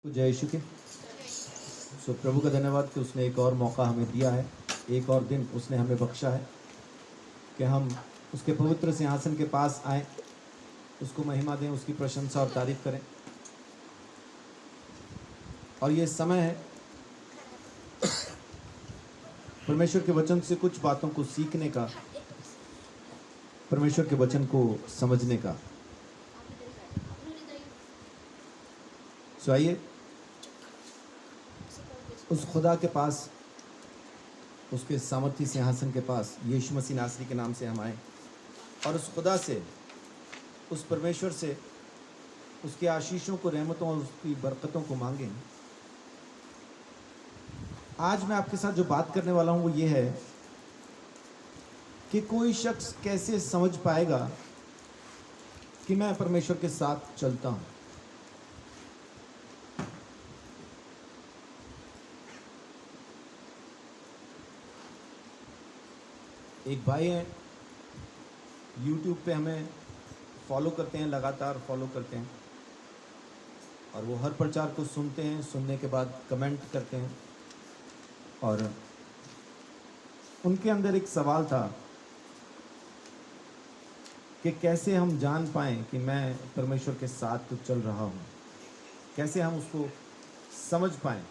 जय यीशु के। सो प्रभु का धन्यवाद कि उसने एक और मौका हमें दिया है, एक और दिन उसने हमें बख्शा है कि हम उसके पवित्र सिंहासन के पास आएं, उसको महिमा दें, उसकी प्रशंसा और तारीफ करें। और ये समय है परमेश्वर के वचन से कुछ बातों को सीखने का, परमेश्वर के वचन को समझने का। सो आइए उस खुदा के पास, उसके सामर्थी सिंहासन के पास यीशु मसीह नासरी के नाम से हम आए और उस खुदा से, उस परमेश्वर से उसकी आशीषों को, रहमतों और उसकी बरकतों को मांगें। आज मैं आपके साथ जो बात करने वाला हूँ वो ये है कि कोई शख्स कैसे समझ पाएगा कि मैं परमेश्वर के साथ चलता हूँ। एक भाई हैं, YouTube पे हमें फॉलो करते हैं, लगातार फॉलो करते हैं और वो हर प्रचार को सुनते हैं, सुनने के बाद कमेंट करते हैं। और उनके अंदर एक सवाल था कि कैसे हम जान पाएं कि मैं परमेश्वर के साथ तो चल रहा हूँ, कैसे हम उसको समझ पाएं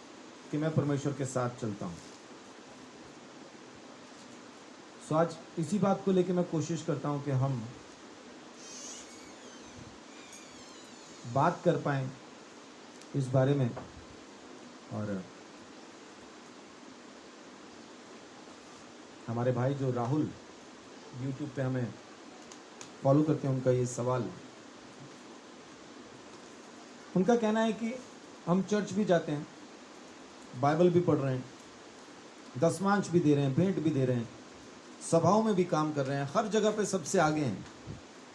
कि मैं परमेश्वर के साथ चलता हूँ। तो आज इसी बात को लेकर मैं कोशिश करता हूँ कि हम बात कर पाएं इस बारे में। और हमारे भाई जो राहुल YouTube पे हमें फॉलो करते हैं, उनका ये सवाल, उनका कहना है कि हम चर्च भी जाते हैं, बाइबल भी पढ़ रहे हैं, दशमांश भी दे रहे हैं, भेंट भी दे रहे हैं, सभाओं में भी काम कर रहे हैं, हर जगह पे सबसे आगे हैं,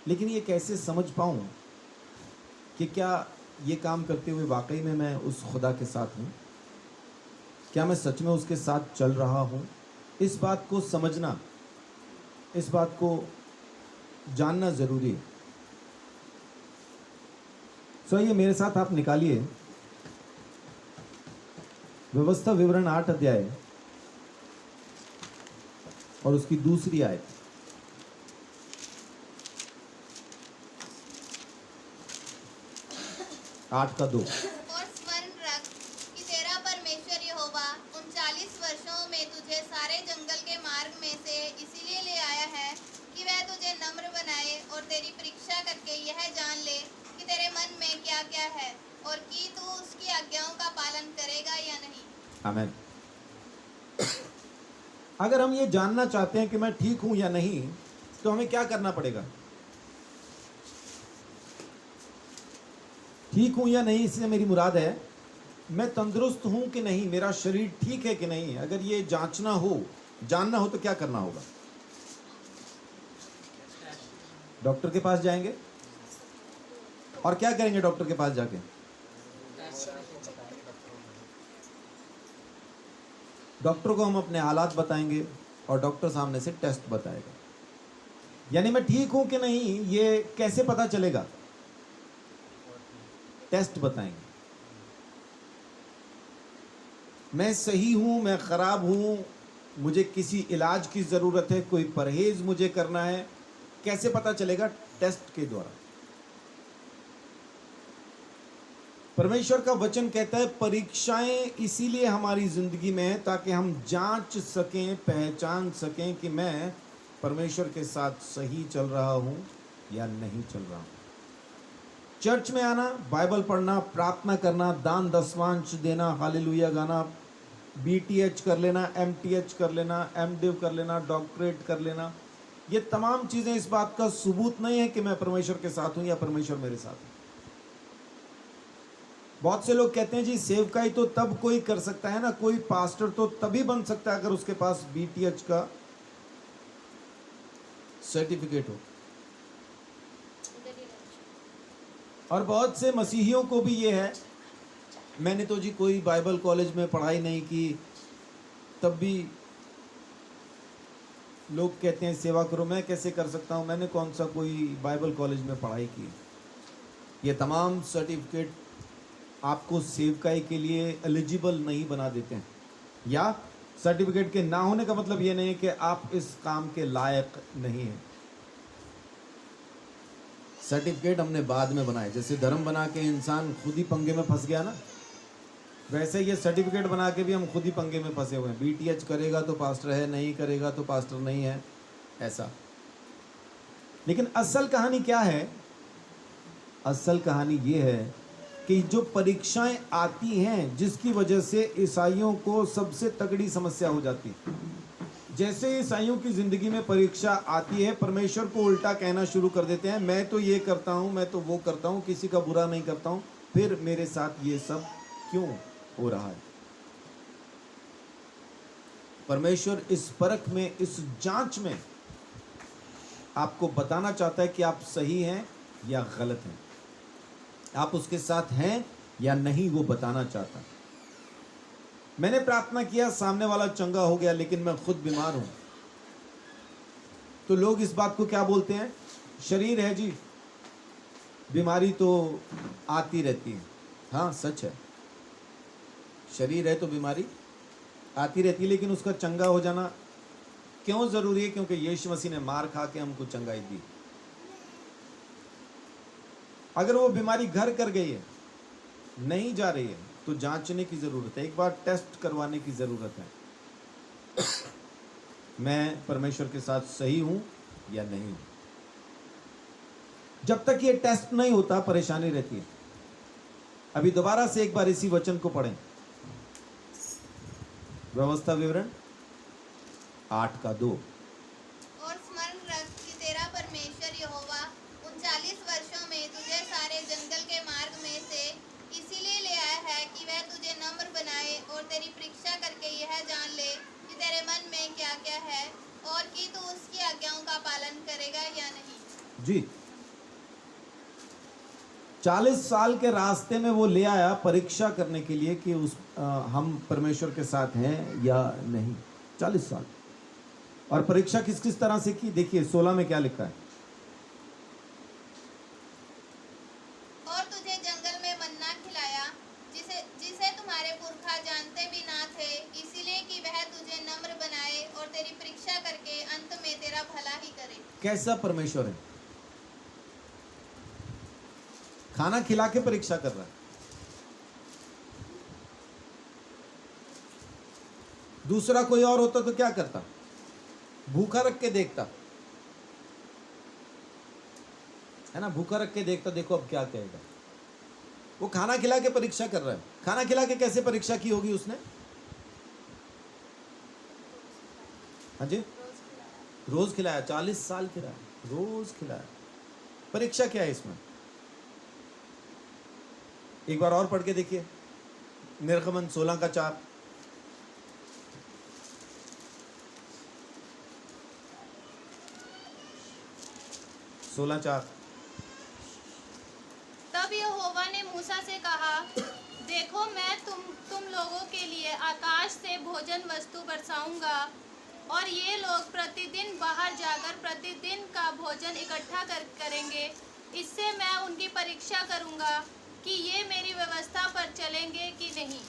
लेकिन ये कैसे समझ पाऊँ कि क्या ये काम करते हुए वाकई में मैं उस खुदा के साथ हूँ, क्या मैं सच में उसके साथ चल रहा हूँ। इस बात को समझना, इस बात को जानना ज़रूरी है। सो ये मेरे साथ आप निकालिए व्यवस्था विवरण 8 अध्याय और उसकी दूसरी आयत। 8:2। और स्मरण रख कि तेरा परमेश्वर यहोवा 39 वर्षों में तुझे सारे जंगल के मार्ग में से इसीलिए ले आया है कि वह तुझे नम्र बनाए और तेरी परीक्षा करके यह जान ले कि तेरे मन में क्या क्या है और कि तू उसकी आज्ञाओं का पालन करेगा या नहीं। आमीन। अगर हम ये जानना चाहते हैं कि मैं ठीक हूं या नहीं, तो हमें क्या करना पड़ेगा? ठीक हूं या नहीं, इससे मेरी मुराद है मैं तंदुरुस्त हूं कि नहीं, मेरा शरीर ठीक है कि नहीं। अगर ये जांचना हो, जानना हो, तो क्या करना होगा? डॉक्टर के पास जाएंगे और क्या करेंगे डॉक्टर के पास जाके? डॉक्टर को हम अपने हालात बताएंगे और डॉक्टर सामने से टेस्ट बताएगा। यानी मैं ठीक हूं कि नहीं ये कैसे पता चलेगा? टेस्ट बताएंगे। मैं सही हूं, मैं खराब हूं, मुझे किसी इलाज की जरूरत है, कोई परहेज मुझे करना है, कैसे पता चलेगा? टेस्ट के द्वारा। परमेश्वर का वचन कहता है परीक्षाएं इसीलिए हमारी जिंदगी में है ताकि हम जांच सकें, पहचान सकें कि मैं परमेश्वर के साथ सही चल रहा हूं या नहीं चल रहा हूं। चर्च में आना, बाइबल पढ़ना, प्रार्थना करना, दान दशमांश देना, हालेलुया गाना, BTH कर लेना, MTH कर लेना, MDiv कर लेना, डॉक्टरेट कर लेना, ये तमाम चीजें इस बात का सबूत नहीं है कि मैं परमेश्वर के साथ हूं या परमेश्वर मेरे साथ है। बहुत से लोग कहते हैं जी सेवकाई तो तब कोई कर सकता है ना, कोई पास्टर तो तभी बन सकता है अगर उसके पास BTH का सर्टिफिकेट हो। और बहुत से मसीहियों को भी ये है, मैंने तो जी कोई बाइबल कॉलेज में पढ़ाई नहीं की, तब भी लोग कहते हैं सेवा करो। मैं कैसे कर सकता हूँ, मैंने कौन सा कोई बाइबल कॉलेज में पढ़ाई की। ये तमाम सर्टिफिकेट आपको सेवकाई के लिए एलिजिबल नहीं बना देते हैं, या सर्टिफिकेट के ना होने का मतलब ये नहीं है कि आप इस काम के लायक नहीं हैं। सर्टिफिकेट हमने बाद में बनाए, जैसे धर्म बना के इंसान खुद ही पंगे में फंस गया ना, वैसे ये सर्टिफिकेट बना के भी हम खुद ही पंगे में फंसे हुए हैं। बीटीएच करेगा तो पास्टर है, नहीं करेगा तो पास्टर नहीं है, ऐसा। लेकिन असल कहानी क्या है? असल कहानी ये है कि जो परीक्षाएं आती हैं जिसकी वजह से ईसाइयों को सबसे तगड़ी समस्या हो जाती है। जैसे ईसाइयों की जिंदगी में परीक्षा आती है, परमेश्वर को उल्टा कहना शुरू कर देते हैं, मैं तो ये करता हूँ, मैं तो वो करता हूँ, किसी का बुरा नहीं करता हूँ, फिर मेरे साथ ये सब क्यों हो रहा है? परमेश्वर इस परख में, इस जांच में आपको बताना चाहता है कि आप सही हैं या गलत हैं, आप उसके साथ हैं या नहीं, वो बताना चाहता है। मैंने प्रार्थना किया, सामने वाला चंगा हो गया, लेकिन मैं खुद बीमार हूं, तो लोग इस बात को क्या बोलते हैं? शरीर है जी, बीमारी तो आती रहती है। हाँ, सच है, शरीर है तो बीमारी आती रहती है, लेकिन उसका चंगा हो जाना क्यों जरूरी है? क्योंकि यीशु मसीह ने मार खा के हमको चंगाई दी। अगर वो बीमारी घर कर गई है, नहीं जा रही है, तो जांचने की जरूरत है, एक बार टेस्ट करवाने की जरूरत है। मैं परमेश्वर के साथ सही हूं या नहीं हूं। जब तक ये टेस्ट नहीं होता, परेशानी रहती है। अभी दोबारा से एक बार इसी वचन को पढ़ें, व्यवस्था विवरण 8:2। और स्मरण रख कि तेरा परमेश्वर यहोवा 39 वर्षों में तुझे सारे जंगल के मार्ग में से इसीलिए ले आया है कि वह तुझे नम्र बनाए और तेरी परीक्षा करके यह जान ले कि तेरे मन में क्या क्या है, और कि तू उसकी आज्ञाओं का पालन करेगा या नहीं। जी, 40 साल के रास्ते में वो ले आया परीक्षा करने के लिए कि हम परमेश्वर के साथ हैं या नहीं। 40 साल। और परीक्षा किस किस तरह से की? देखिए 16 में क्या लिखा है। और तुझे जंगल में मन्ना खिलाया, जिसे तुम्हारे पुरखा जानते भी ना थे, इसीलिए कि वह तुझे नम्र बनाए और तेरी परीक्षा करके अंत में तेरा भला ही करे। कैसा परमेश्वर है? खाना खिला के परीक्षा कर रहा है। दूसरा कोई और होता तो क्या करता? भूखा रख के देखता, है ना, भूखा रख के देखता, देखो अब क्या कहेगा। वो खाना खिला के परीक्षा कर रहा है। खाना खिला के कैसे परीक्षा की होगी उसने? हाँ जी, रोज खिलाया, 40 साल खिलाया, रोज खिलाया। परीक्षा क्या है इसमें? एक बार और पढ़ के देखिए, निर्गमन 16:4। तब यहोवा ने मूसा से कहा, देखो मैं तुम लोगों के लिए आकाश से भोजन वस्तु बरसाऊंगा, और ये लोग प्रतिदिन बाहर जाकर प्रतिदिन का भोजन इकट्ठा करेंगे। इससे मैं उनकी परीक्षा करूंगा कि ये मेरी व्यवस्था पर चलेंगे कि नहीं।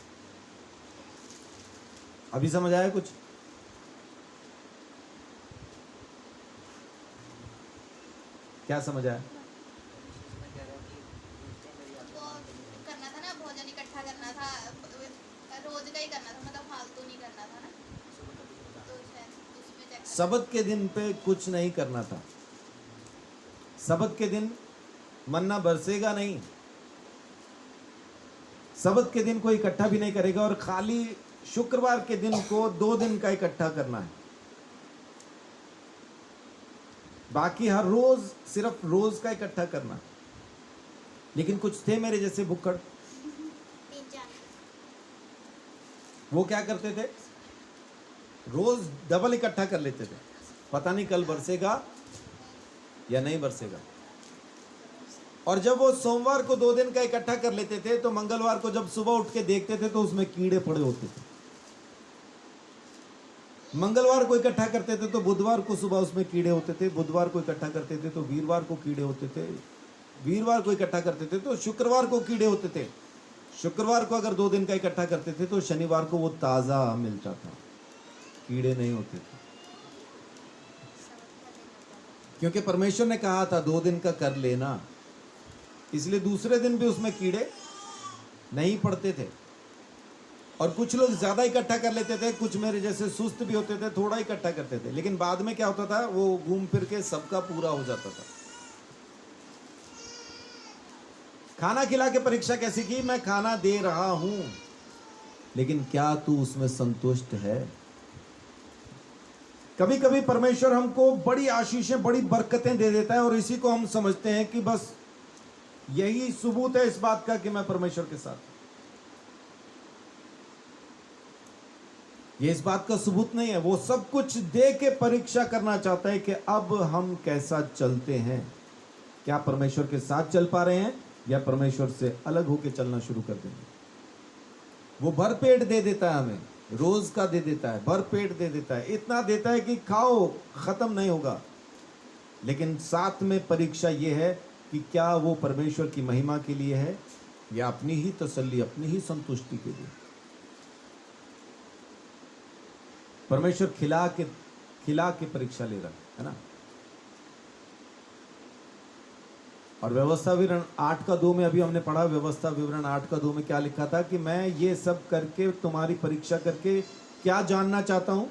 अभी समझ आया कुछ? क्या समझ आया? वो करना था ना, भोजन इकट्ठा करना था, रोज का ही करना था, मतलब फालतू नहीं करना था ना, तो शायद उसमें चेक। सबत के दिन पे कुछ नहीं करना था। सबत के दिन मन्ना बरसेगा नहीं, सबत के दिन कोई इकट्ठा भी नहीं करेगा, और खाली शुक्रवार के दिन को 2 दिन का इकट्ठा करना है। बाकी हर रोज सिर्फ रोज का इकट्ठा करना। लेकिन कुछ थे मेरे जैसे भुक्कड़, वो क्या करते थे? रोज डबल इकट्ठा कर लेते थे, पता नहीं कल बरसेगा या नहीं बरसेगा। और जब वो सोमवार को 2 दिन का इकट्ठा कर लेते थे, तो मंगलवार को जब सुबह उठ के देखते थे तो उसमें कीड़े पड़े होते थे। मंगलवार को इकट्ठा करते थे तो बुधवार को सुबह उसमें कीड़े होते थे, बुधवार को इकट्ठा करते थे तो वीरवार को कीड़े होते थे, वीरवार को इकट्ठा करते थे तो शुक्रवार को कीड़े होते थे, शुक्रवार को अगर 2 दिन का इकट्ठा करते थे तो शनिवार को वो ताजा मिलता था, कीड़े नहीं होते थे, क्योंकि परमेश्वर ने कहा था 2 दिन का कर लेना, इसलिए दूसरे दिन भी उसमें कीड़े नहीं पड़ते थे। और कुछ लोग ज्यादा इकट्ठा कर लेते थे, कुछ मेरे जैसे सुस्त भी होते थे, थोड़ा इकट्ठा करते थे, लेकिन बाद में क्या होता था, वो घूम फिर के सबका पूरा हो जाता था। खाना खिला के परीक्षा कैसी की, मैं खाना दे रहा हूं, लेकिन क्या तू उसमें संतुष्ट है? कभी कभी परमेश्वर हमको बड़ी आशीषें, बड़ी बरकतें दे देता है और इसी को हम समझते हैं कि बस यही सबूत है इस बात का कि मैं परमेश्वर के साथ हूं। ये इस बात का सबूत नहीं है। वो सब कुछ दे के परीक्षा करना चाहता है कि अब हम कैसा चलते हैं, क्या परमेश्वर के साथ चल पा रहे हैं या परमेश्वर से अलग होकर चलना शुरू कर देंगे। वो भर पेट दे देता है, हमें रोज का दे देता है, भर पेट दे देता है, इतना देता है कि खाओ, खत्म नहीं होगा। लेकिन साथ में परीक्षा ये है कि क्या वो परमेश्वर की महिमा के लिए है या अपनी ही तसल्ली, अपनी ही संतुष्टि के लिए। परमेश्वर खिला के परीक्षा ले रहा है ना। और व्यवस्था विवरण 8:2 में अभी हमने पढ़ा, व्यवस्था विवरण 8:2 में क्या लिखा था कि मैं ये सब करके, तुम्हारी परीक्षा करके क्या जानना चाहता हूं,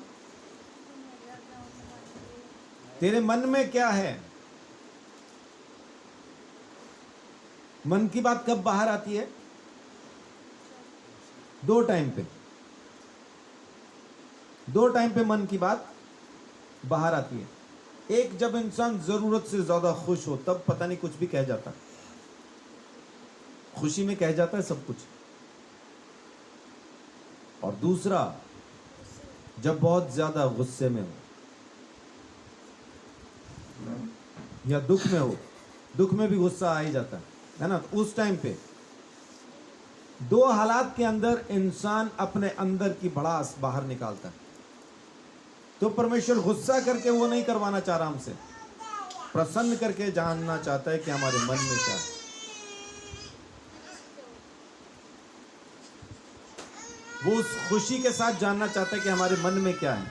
तेरे मन में क्या है। मन की बात कब बाहर आती है? 2 टाइम पे, 2 टाइम पे मन की बात बाहर आती है। एक, जब इंसान जरूरत से ज्यादा खुश हो, तब पता नहीं कुछ भी कह जाता, खुशी में कह जाता है सब कुछ। और दूसरा, जब बहुत ज्यादा गुस्से में हो या दुख में हो, दुख में भी गुस्सा आ ही जाता है ना। तो उस टाइम पे 2 हालात के अंदर इंसान अपने अंदर की भड़ास बाहर निकालता है। तो परमेश्वर गुस्सा करके वो नहीं करवाना चाह रहा हमसे, प्रसन्न करके जानना चाहता है कि हमारे मन में क्या है। वो उस खुशी के साथ जानना चाहता है कि हमारे मन में क्या है,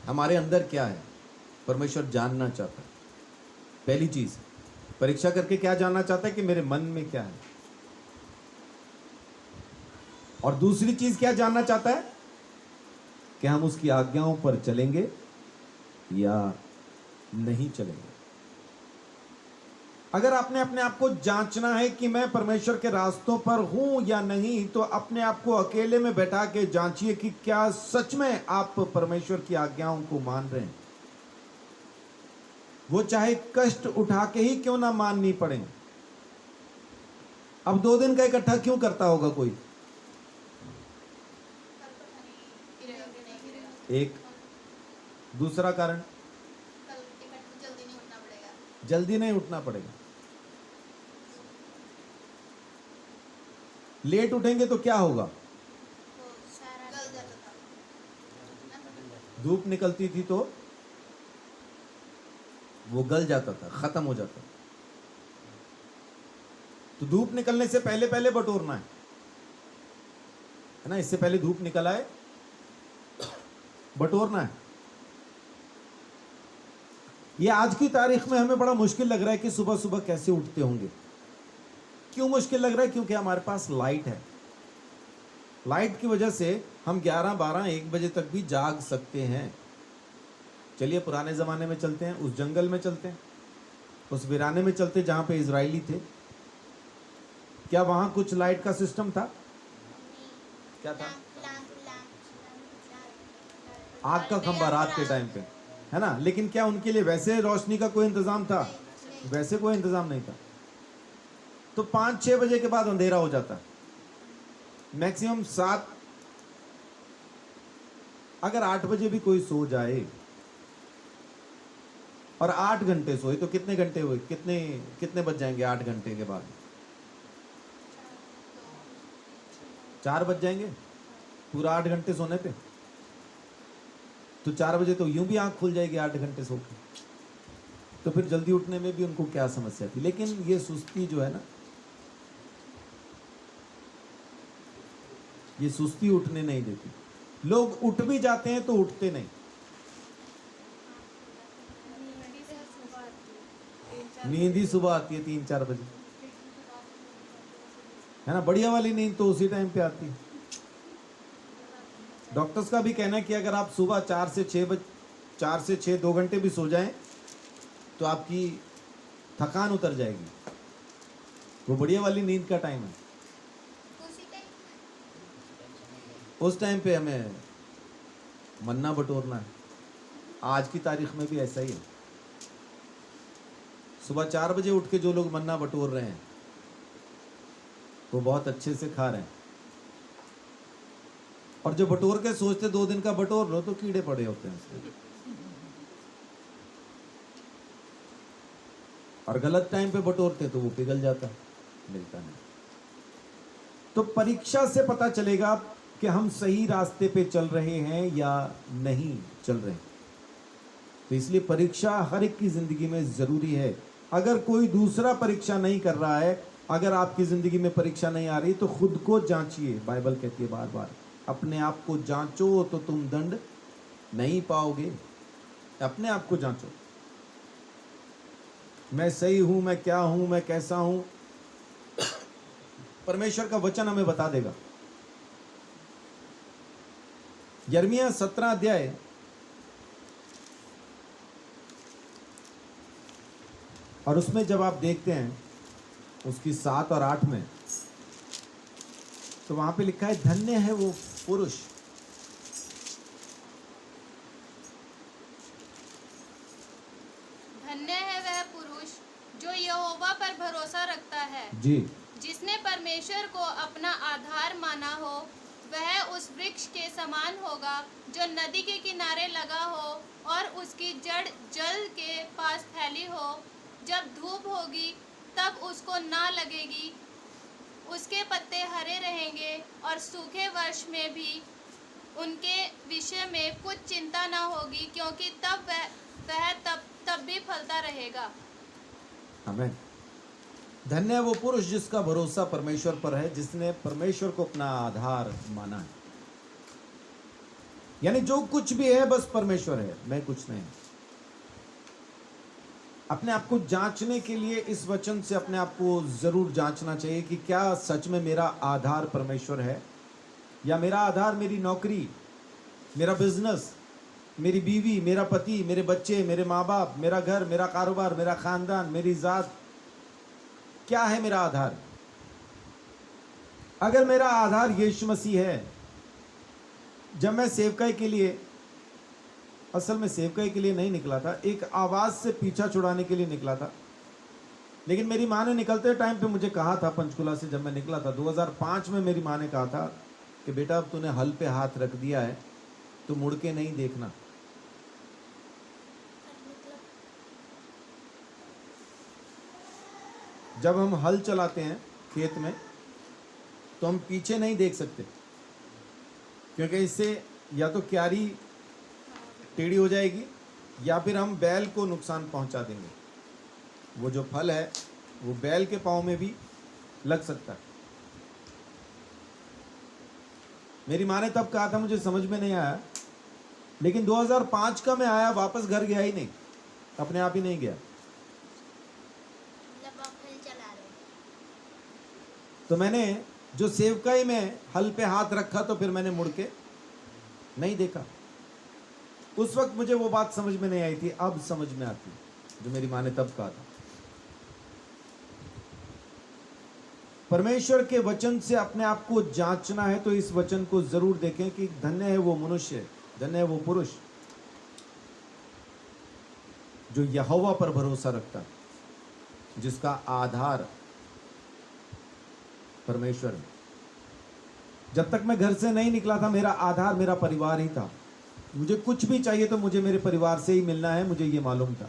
हमारे अंदर क्या है। परमेश्वर जानना चाहता है। पहली चीज, परीक्षा करके क्या जानना चाहता है कि मेरे मन में क्या है। और दूसरी चीज क्या जानना चाहता है कि हम उसकी आज्ञाओं पर चलेंगे या नहीं चलेंगे। अगर आपने अपने आप को जांचना है कि मैं परमेश्वर के रास्तों पर हूं या नहीं, तो अपने आप को अकेले में बैठा के जांचिए कि क्या सच में आप परमेश्वर की आज्ञाओं को मान रहे हैं। वो चाहे कष्ट उठा के ही क्यों ना माननी पड़े। अब 2 दिन का इकट्ठा क्यों करता होगा कोई? एक, दूसरा कारण, जल्दी नहीं उठना पड़ेगा। लेट उठेंगे तो क्या होगा? धूप निकलती थी तो वो गल जाता था, खत्म हो जाता। तो धूप निकलने से पहले पहले बटोरना है ना। इससे पहले धूप निकल आए, बटोरना है। ये आज की तारीख में हमें बड़ा मुश्किल लग रहा है कि सुबह सुबह कैसे उठते होंगे। क्यों मुश्किल लग रहा है? क्योंकि हमारे पास लाइट है। लाइट की वजह से हम 11, 12, 1 बजे तक भी जाग सकते हैं। चलिए पुराने ज़माने में चलते हैं, उस जंगल में चलते हैं, उस वीराने में चलते जहाँ पे इजरायली थे। क्या वहाँ कुछ लाइट का सिस्टम था? क्या था? आग का खंभा रात के टाइम पे, है ना। लेकिन क्या उनके लिए वैसे रोशनी का कोई इंतज़ाम था? वैसे कोई इंतज़ाम नहीं था। तो 5-6 बजे के बाद अंधेरा हो जाता, मैक्सिमम 7। अगर 8 बजे भी कोई सो जाए और 8 घंटे सोए तो कितने घंटे हुए? कितने बज जाएंगे 8 घंटे के बाद? 4 बज जाएंगे पूरा 8 घंटे सोने पे। तो 4 बजे तो यूं भी आंख खुल जाएगी 8 घंटे सो के। तो फिर जल्दी उठने में भी उनको क्या समस्या थी। लेकिन ये सुस्ती जो है ना, ये सुस्ती उठने नहीं देती। लोग उठ भी जाते हैं तो उठते नहीं। नींद ही सुबह आती है 3-4 बजे, है ना। बढ़िया वाली नींद तो उसी टाइम पे आती है। डॉक्टर्स का भी कहना है कि अगर आप सुबह 4 से 6 2 घंटे भी सो जाएं तो आपकी थकान उतर जाएगी। वो बढ़िया वाली नींद का टाइम है। उसी टाइम उस टाइम पे हमें मन्ना बटोरना है। आज की तारीख में भी ऐसा ही है। सुबह 4 बजे उठ के जो लोग मन्ना बटोर रहे हैं वो बहुत अच्छे से खा रहे हैं, और जो बटोर के सोचते 2 दिन का बटोर लो तो कीड़े पड़े होते हैं उसमें। और गलत टाइम पे बटोरते तो वो पिघल जाता है, मिलता नहीं। तो परीक्षा से पता चलेगा कि हम सही रास्ते पे चल रहे हैं या नहीं चल रहे। तो इसलिए परीक्षा हर एक की जिंदगी में जरूरी है। अगर कोई दूसरा परीक्षा नहीं कर रहा है, अगर आपकी जिंदगी में परीक्षा नहीं आ रही तो खुद को जांचिए। बाइबल कहती है बार बार, अपने आप को जांचो तो तुम दंड नहीं पाओगे। अपने आप को जांचो, मैं सही हूं, मैं क्या हूं, मैं कैसा हूं। परमेश्वर का वचन हमें बता देगा। यिर्मयाह 17 अध्याय और उसमें जब आप देखते हैं उसकी 7 और 8 में, तो वहां पे लिखा है धन्य है वो पुरुष धन्य है वह पुरुष जो यहोवा पर भरोसा रखता है, जी, जिसने परमेश्वर को अपना आधार माना हो। वह उस वृक्ष के समान होगा जो नदी के किनारे लगा हो और उसकी जड़ जल के पास फैली हो। जब धूप होगी तब उसको ना लगेगी, उसके पत्ते हरे रहेंगे और सूखे वर्ष में भी उनके विषय में कुछ चिंता ना होगी, क्योंकि तब वह तब भी फलता रहेगा। आमीन। धन्य है वो पुरुष जिसका भरोसा परमेश्वर पर है, जिसने परमेश्वर को अपना आधार माना है। यानी जो कुछ भी है बस परमेश्वर है, मैं कुछ नहीं। अपने आप को जांचने के लिए इस वचन से अपने आप को जरूर जांचना चाहिए कि क्या सच में मेरा आधार परमेश्वर है, या मेरा आधार मेरी नौकरी, मेरा बिजनेस, मेरी बीवी, मेरा पति, मेरे बच्चे, मेरे माँ बाप, मेरा घर, मेरा कारोबार, मेरा खानदान, मेरी जात। क्या है मेरा आधार? अगर मेरा आधार यीशु मसीह है, जब मैं सेवकाई के लिए, असल में सेवकाई के लिए नहीं निकला था, एक आवाज से पीछा छुड़ाने के लिए निकला था। लेकिन मेरी माँ ने निकलते टाइम पे मुझे कहा था, पंचकुला से जब मैं निकला था 2005 में, मेरी माँ ने कहा था कि बेटा अब तूने हल पे हाथ रख दिया है तो मुड़ के नहीं देखना। जब हम हल चलाते हैं खेत में तो हम पीछे नहीं देख सकते, क्योंकि इससे या तो क्यारी टेढ़ी हो जाएगी या फिर हम बैल को नुकसान पहुंचा देंगे। वो जो फल है वो बैल के पाँव में भी लग सकता है। मेरी माँ ने तब कहा था, मुझे समझ में नहीं आया, लेकिन 2005 का मैं आया, वापस घर गया ही नहीं, अपने आप ही नहीं गया। मतलब आप हल चला रहे हो। तो मैंने जो सेवकाई में हल पे हाथ रखा तो फिर मैंने मुड़ के नहीं देखा। उस वक्त मुझे वो बात समझ में नहीं आई थी, अब समझ में आती जो मेरी माँ ने तब कहा था। परमेश्वर के वचन से अपने आप को जांचना है तो इस वचन को जरूर देखें कि धन्य है वो मनुष्य, धन्य है वो पुरुष जो यहोवा पर भरोसा रखता है, जिसका आधार परमेश्वर है। जब तक मैं घर से नहीं निकला था मेरा आधार मेरा परिवार ही था। मुझे कुछ भी चाहिए तो मुझे मेरे परिवार से ही मिलना है, मुझे ये मालूम था।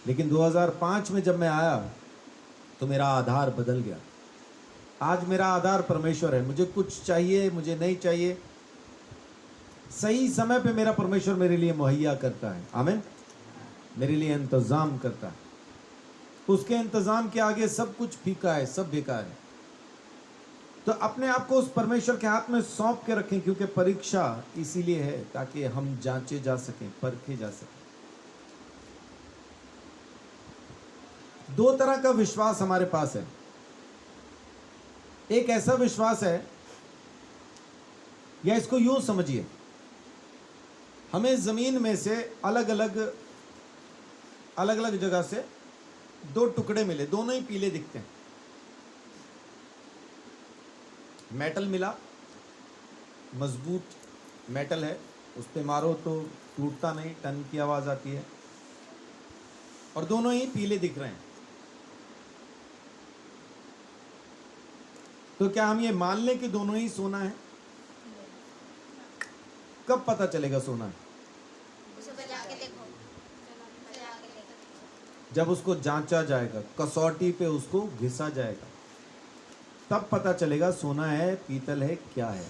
लेकिन 2005 में जब मैं आया तो मेरा आधार बदल गया। आज मेरा आधार परमेश्वर है। मुझे कुछ चाहिए, मुझे नहीं चाहिए, सही समय पे मेरा परमेश्वर मेरे लिए मुहैया करता है। आमीन। मेरे लिए इंतजाम करता है। उसके इंतजाम के आगे सब कुछ फीका है, सब बेकार है। तो तो अपने आप को उस परमेश्वर के हाथ में सौंप के रखें, क्योंकि परीक्षा इसीलिए है ताकि हम जांचे जा सकें, परखे जा सकें। दो तरह का विश्वास हमारे पास है। एक ऐसा विश्वास है, या इसको यूं समझिए, हमें जमीन में से अलग अलग जगह से दो टुकड़े मिले, दोनों ही पीले दिखते हैं। मेटल मिला, मजबूत मेटल है, उस पे मारो तो टूटता नहीं, टन की आवाज आती है, और दोनों ही पीले दिख रहे हैं। तो क्या हम ये मान लें कि दोनों ही सोना है? कब पता चलेगा सोना है? उसे बजा के देखो, बजा के देखो। जब उसको जांचा जाएगा, कसौटी पे उसको घिसा जाएगा, तब पता चलेगा सोना है, पीतल है, क्या है।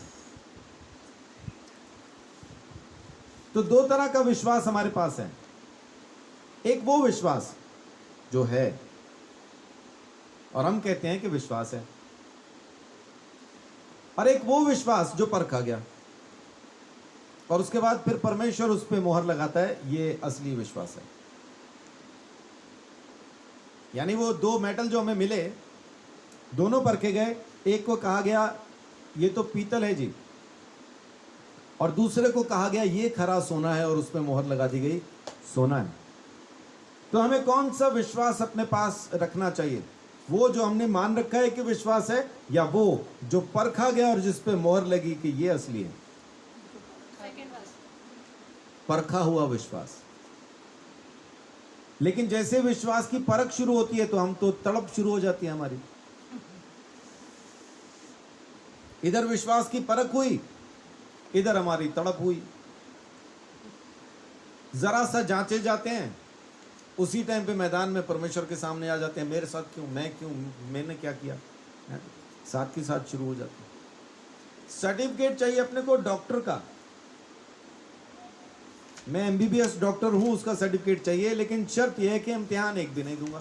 तो दो तरह का विश्वास हमारे पास है। एक वो विश्वास जो है और हम कहते हैं कि विश्वास है, और एक वो विश्वास जो परखा गया और उसके बाद फिर परमेश्वर उस पे मोहर लगाता है, ये असली विश्वास है। यानी वो दो मेटल जो हमें मिले, दोनों परखे गए, एक को कहा गया ये तो पीतल है जी, और दूसरे को कहा गया ये खरा सोना है, और उस पर मोहर लगा दी गई, सोना है। तो हमें कौन सा विश्वास अपने पास रखना चाहिए? वो जो हमने मान रखा है कि विश्वास है, या वो जो परखा गया और जिस पे मोहर लगी कि ये असली है? परखा हुआ विश्वास। लेकिन जैसे विश्वास की परख शुरू होती है तो हम तो तड़प शुरू हो जाती है हमारी। इधर विश्वास की परख हुई, इधर हमारी तड़प हुई। जरा सा जांचे जाते हैं, उसी टाइम पे मैदान में परमेश्वर के सामने आ जाते हैं, मेरे साथ क्यों, मैंने क्या किया, साथ के साथ शुरू हो जाते हैं। सर्टिफिकेट चाहिए अपने को डॉक्टर का, मैं एमबीबीएस डॉक्टर हूं, उसका सर्टिफिकेट चाहिए, लेकिन शर्त यह है कि इम्तिहान एक भी नहीं दूंगा,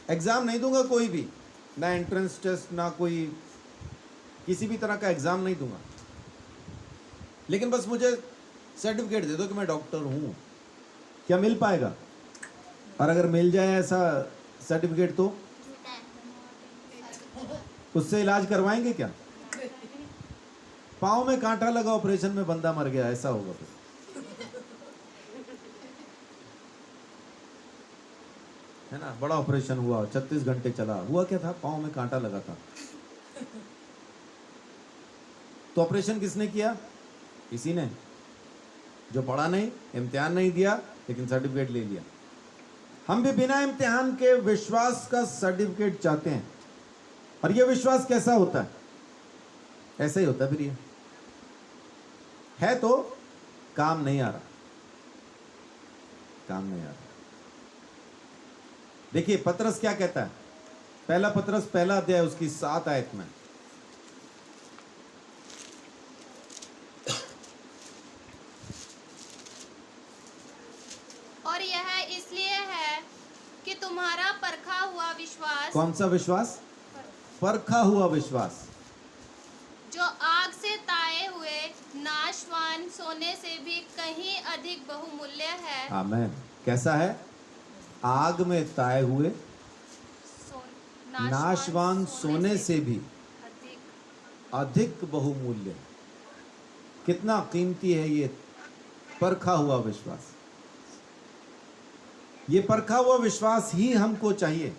एग्जाम नहीं दूंगा कोई भी, ना एंट्रेंस टेस्ट, ना कोई किसी भी तरह का एग्जाम नहीं दूंगा, लेकिन बस मुझे सर्टिफिकेट दे दो कि मैं डॉक्टर हूं। क्या मिल पाएगा? और अगर मिल जाए ऐसा सर्टिफिकेट तो उससे इलाज करवाएंगे क्या? पाँव में कांटा लगा, ऑपरेशन में बंदा मर गया, ऐसा होगा फिर, है ना? बड़ा ऑपरेशन हुआ, 36 घंटे चला, हुआ क्या था? पाँव में कांटा लगा था। तो ऑपरेशन किसने किया? किसी ने, जो पढ़ा नहीं, इम्तिहान नहीं दिया, लेकिन सर्टिफिकेट ले लिया। हम भी बिना इम्तिहान के विश्वास का सर्टिफिकेट चाहते हैं। और ये विश्वास कैसा होता है? ऐसा ही होता है। फिर ये है तो काम नहीं आ रहा, काम नहीं आ रहा। देखिए पतरस क्या कहता है, पहला पतरस पहला अध्याय उसकी 7 आयत में, और यह इसलिए है कि तुम्हारा परखा हुआ विश्वास, कौन सा विश्वास? परखा हुआ विश्वास, जो आग से ताए हुए नाशवान सोने से भी कहीं अधिक बहुमूल्य है। आमेन। कैसा है? आग में ताए हुए नाशवान सोने से भी अधिक बहुमूल्य। कितना कीमती है ये परखा हुआ विश्वास। ये परखा हुआ विश्वास ही हमको चाहिए।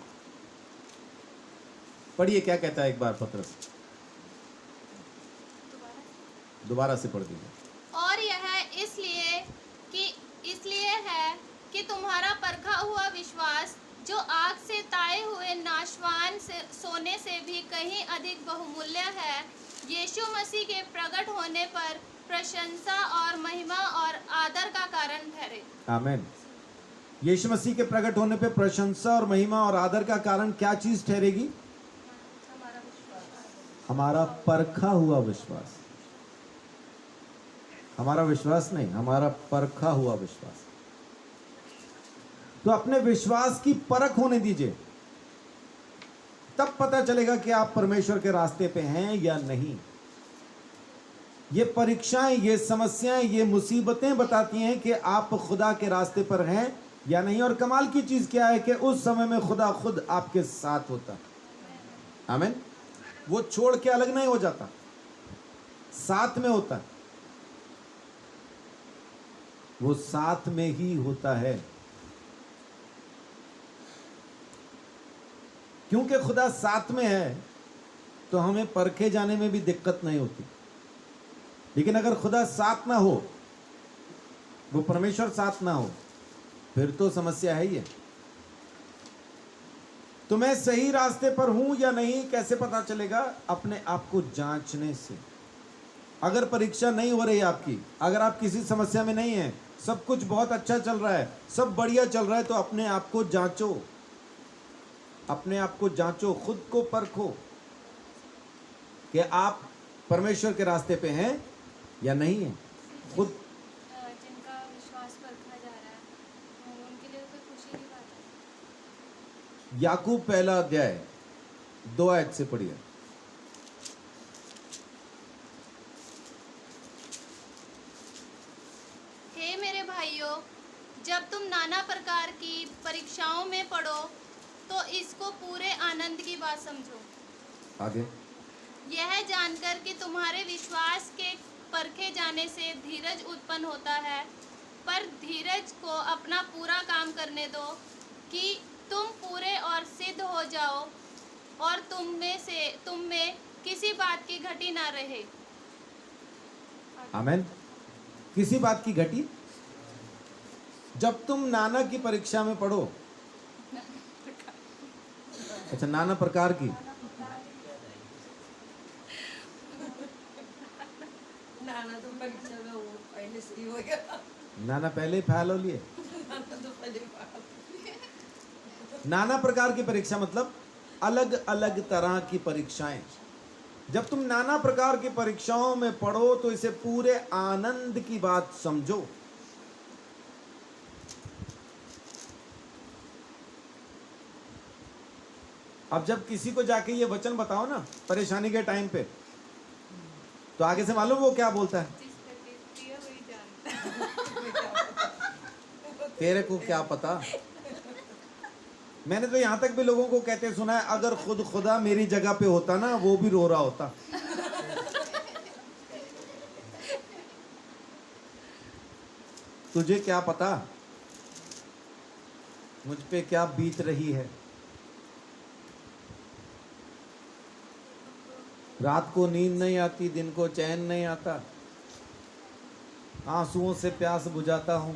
पढ़िए क्या कहता है एक बार पतरस, दोबारा से पढ़ दीजिए। और यह इसलिए है कि तुम्हारा परखा हुआ विश्वास, जो आग से ताए हुए नाशवान सोने से भी कहीं अधिक बहुमूल्य है, यीशु मसीह के प्रकट होने पर प्रशंसा और महिमा और आदर का कारण ठहरे। आमीन। यीशु मसीह के प्रकट होने पे प्रशंसा और महिमा और आदर का कारण क्या चीज ठहरेगी? हमारा परखा हुआ विश्वास। हमारा विश्वास नहीं, हमारा परखा हुआ विश्वास। तो अपने विश्वास की परख होने दीजिए। तब पता चलेगा कि आप परमेश्वर के रास्ते पे हैं या नहीं। ये परीक्षाएं, ये समस्याएं, ये मुसीबतें बताती हैं कि आप खुदा के रास्ते पर हैं या नहीं। और कमाल की चीज क्या है कि उस समय में खुदा खुद आपके साथ होता। आमीन। वो छोड़ के अलग नहीं हो जाता, साथ में होता है। वो साथ में ही होता है, क्योंकि खुदा साथ में है तो हमें परखे जाने में भी दिक्कत नहीं होती। लेकिन अगर खुदा साथ ना हो, वो परमेश्वर साथ ना हो, फिर तो समस्या है ही। तो मैं सही रास्ते पर हूं या नहीं कैसे पता चलेगा? अपने आप को जांचने से। अगर परीक्षा नहीं हो रही आपकी, अगर आप किसी समस्या में नहीं हैं, सब कुछ बहुत अच्छा चल रहा है, सब बढ़िया चल रहा है, तो अपने आप को जांचो, अपने आप को जांचो, खुद को परखो कि आप परमेश्वर के रास्ते पे हैं या नहीं है। खुद जिनका विश्वास परखा जा रहा है उनके लिए तो खुशी की बात है। याकूब पहला अध्याय 2 आयत से पढ़िए। हे मेरे भाइयों, जब तुम नाना प्रकार की परीक्षाओं में पड़ो तो इसको पूरे आनंद की बात समझो, आगे। यह जानकर कि तुम्हारे विश्वास के परखे जाने से धीरज उत्पन्न होता है। पर धीरज को अपना पूरा काम करने दो कि तुम पूरे और सिद्ध हो जाओ और तुम में किसी बात की घटी ना रहे। आमीन। किसी बात की घटी? जब तुम नाना की परीक्षा में पढ़ो, अच्छा, नाना प्रकार की, नाना तो परीक्षा में वो पहले से ही हो गया। नाना पहले ही फैल हो लिए। नाना तो पहले पास। नाना प्रकार की परीक्षा मतलब अलग अलग तरह की परीक्षाएं। जब तुम नाना प्रकार की परीक्षाओं में पढ़ो तो इसे पूरे आनंद की बात समझो। अब जब किसी को जाके ये वचन बताओ ना परेशानी के टाइम पे, तो आगे से मालूम वो क्या बोलता है? तेरे को क्या पता। मैंने तो यहां तक भी लोगों को कहते सुना है, अगर खुद खुदा मेरी जगह पे होता ना, वो भी रो रहा होता। तुझे क्या पता मुझ पे क्या बीत रही है। रात को नींद नहीं आती, दिन को चैन नहीं आता, आंसुओं से प्यास बुझाता हूं।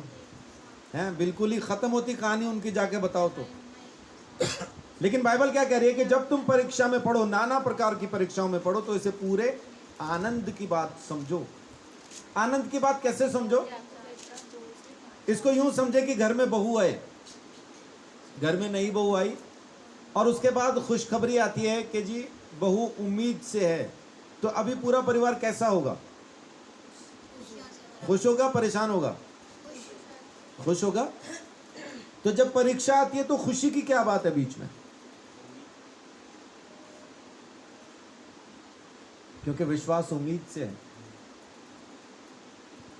हैं, बिल्कुल ही खत्म होती कहानी उनकी, जाके बताओ तो। लेकिन बाइबल क्या कह रही है कि जब तुम परीक्षा में पढ़ो, नाना प्रकार की परीक्षाओं में पढ़ो, तो इसे पूरे आनंद की बात समझो। आनंद की बात कैसे समझो? इसको यूं समझे कि घर में बहू आए, घर में नई बहू आई, और उसके बाद खुशखबरी आती है कि जी बहू उम्मीद से है। तो अभी पूरा परिवार कैसा होगा? खुश होगा, परेशान होगा? खुश होगा। तो जब परीक्षा आती है तो खुशी की क्या बात है बीच में? क्योंकि विश्वास उम्मीद से है।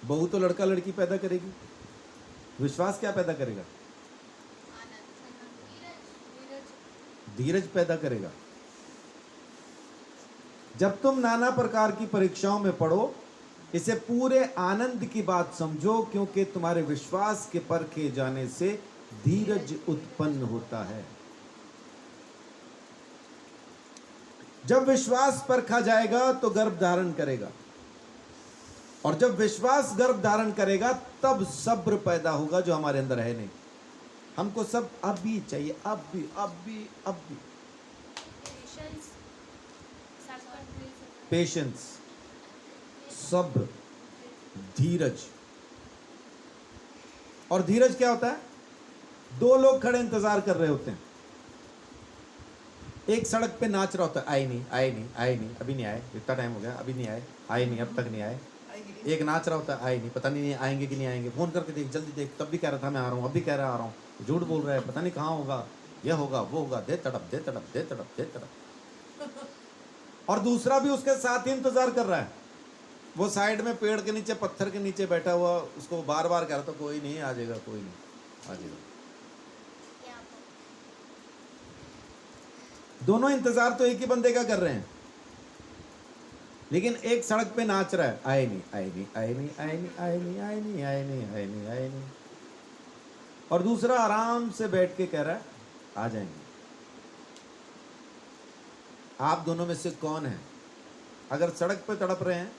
बहू तो लड़का लड़की पैदा करेगी, विश्वास क्या पैदा करेगा? धीरज पैदा करेगा। जब तुम नाना प्रकार की परीक्षाओं में पढ़ो, इसे पूरे आनंद की बात समझो, क्योंकि तुम्हारे विश्वास के परखे जाने से धीरज उत्पन्न होता है। जब विश्वास परखा जाएगा तो गर्भ धारण करेगा, और जब विश्वास गर्भ धारण करेगा तब सब्र पैदा होगा, जो हमारे अंदर है नहीं। हमको सब अब भी चाहिए, अब भी, अब भी, अब भी। पेशेंस, सब्र, धीरज। और धीरज क्या होता है? दो लोग खड़े इंतजार कर रहे होते हैं, एक सड़क पे नाच रहा होता है, आए नहीं, आए नहीं, आए नहीं, अभी नहीं आए, इतना टाइम हो गया, अभी नहीं आए, आए नहीं, अब तक नहीं आए। एक नाच रहा होता है, आए नहीं, पता नहीं आएंगे कि नहीं आएंगे, फोन करके देख, जल्दी देख, तब भी कह रहा था मैं आ रहा हूँ, अब भी कह रहा आ रहा हूँ, झूठ बोल रहा है, पता नहीं कहाँ होगा, ये होगा वो होगा, दे तड़प दे तड़प दे तड़प दे तड़प। और दूसरा भी उसके साथ ही इंतजार कर रहा है, वो साइड में पेड़ के नीचे पत्थर के नीचे बैठा हुआ, उसको बार बार कह रहा था कोई नहीं आ जाएगा, कोई नहीं आ जाएगा। दोनों इंतजार तो एक ही बंदे का कर रहे हैं, लेकिन एक सड़क पे नाच रहा है, आए नहीं आए नहीं आए नहीं आए नहीं आए नहीं आए नहीं आए नहीं आए नहीं आए नहीं, और दूसरा आराम से बैठ के कह रहा है आ जाएंगे। आप दोनों में से कौन है? अगर सड़क पे तड़प रहे हैं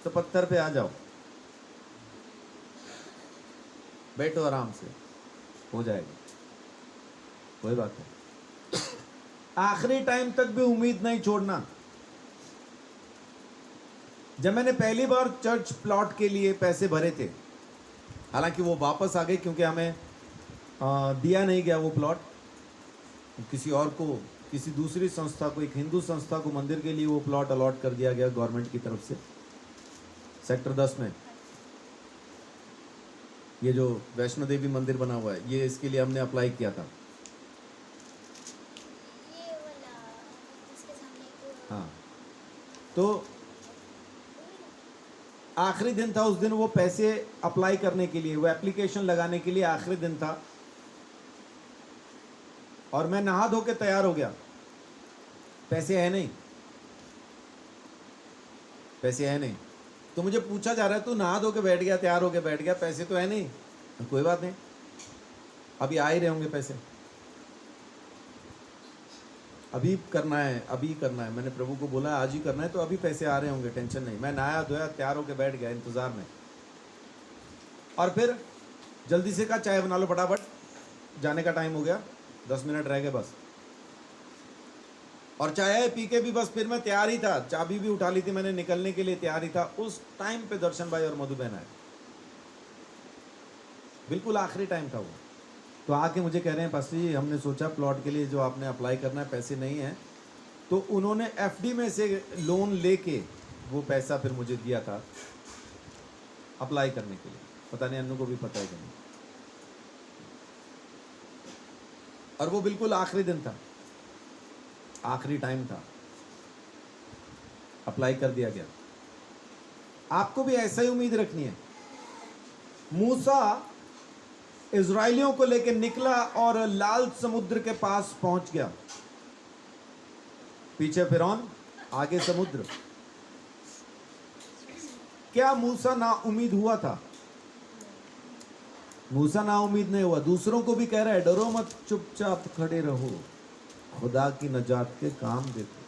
तो पत्थर पे आ जाओ, बैठो आराम से, हो जाएगा, कोई बात नहीं। आखिरी टाइम तक भी उम्मीद नहीं छोड़ना। जब मैंने पहली बार चर्च प्लॉट के लिए पैसे भरे थे, हालांकि वो वापस आ गए क्योंकि हमें दिया नहीं गया वो प्लॉट, किसी और को, किसी दूसरी संस्था को, एक हिंदू संस्था को मंदिर के लिए वो प्लॉट अलॉट कर दिया गया गवर्नमेंट की तरफ से, सेक्टर 10 में। ये जो वैष्णो देवी मंदिर बना हुआ है, ये इसके लिए हमने अप्लाई किया था। हाँ, तो आखिरी दिन था उस दिन, वो पैसे अप्लाई करने के लिए, वो एप्लीकेशन लगाने के लिए आखिरी दिन था, और मैं नहा धो के तैयार हो गया, पैसे है नहीं, पैसे है नहीं। तो मुझे पूछा जा रहा है तू नहा धो के बैठ गया, तैयार हो के बैठ गया, पैसे तो है नहीं। तो कोई बात नहीं, अभी आ ही रहे होंगे पैसे, अभी करना है, अभी करना है। मैंने प्रभु को बोला आज ही करना है, तो अभी पैसे आ रहे होंगे, टेंशन नहीं। मैं नहाया धोया तैयार होके बैठ गया इंतजार में, और फिर जल्दी से कहा चाय बना लो फटाफट, जाने का टाइम हो गया, 10 मिनट रह गए बस। और चाय पी के भी बस फिर मैं तैयार ही था, चाबी भी उठा ली थी मैंने, निकलने के लिए तैयार ही था। उस टाइम पे दर्शन भाई और मधु बहन आए, बिल्कुल आखिरी टाइम था वो। तो आके मुझे कह रहे हैं पास्टर जी हमने सोचा प्लॉट के लिए जो आपने अप्लाई करना है पैसे नहीं है, तो उन्होंने एफडी में से लोन लेके वो पैसा फिर मुझे दिया था अप्लाई करने के लिए। पता नहीं अन्नू को भी पता है कि नहीं। और वो बिल्कुल आखिरी दिन था, आखिरी टाइम था, अप्लाई कर दिया गया। आपको भी ऐसा ही उम्मीद रखनी है। मूसा इजराइलियों को लेकर निकला और लाल समुद्र के पास पहुंच गया, पीछे फिरौन, आगे समुद्र। क्या मूसा ना उम्मीद हुआ था? मूसा ना उम्मीद नहीं हुआ। दूसरों को भी कह रहा है डरो मत, चुपचाप खड़े रहो, खुदा की नजात के काम देखो।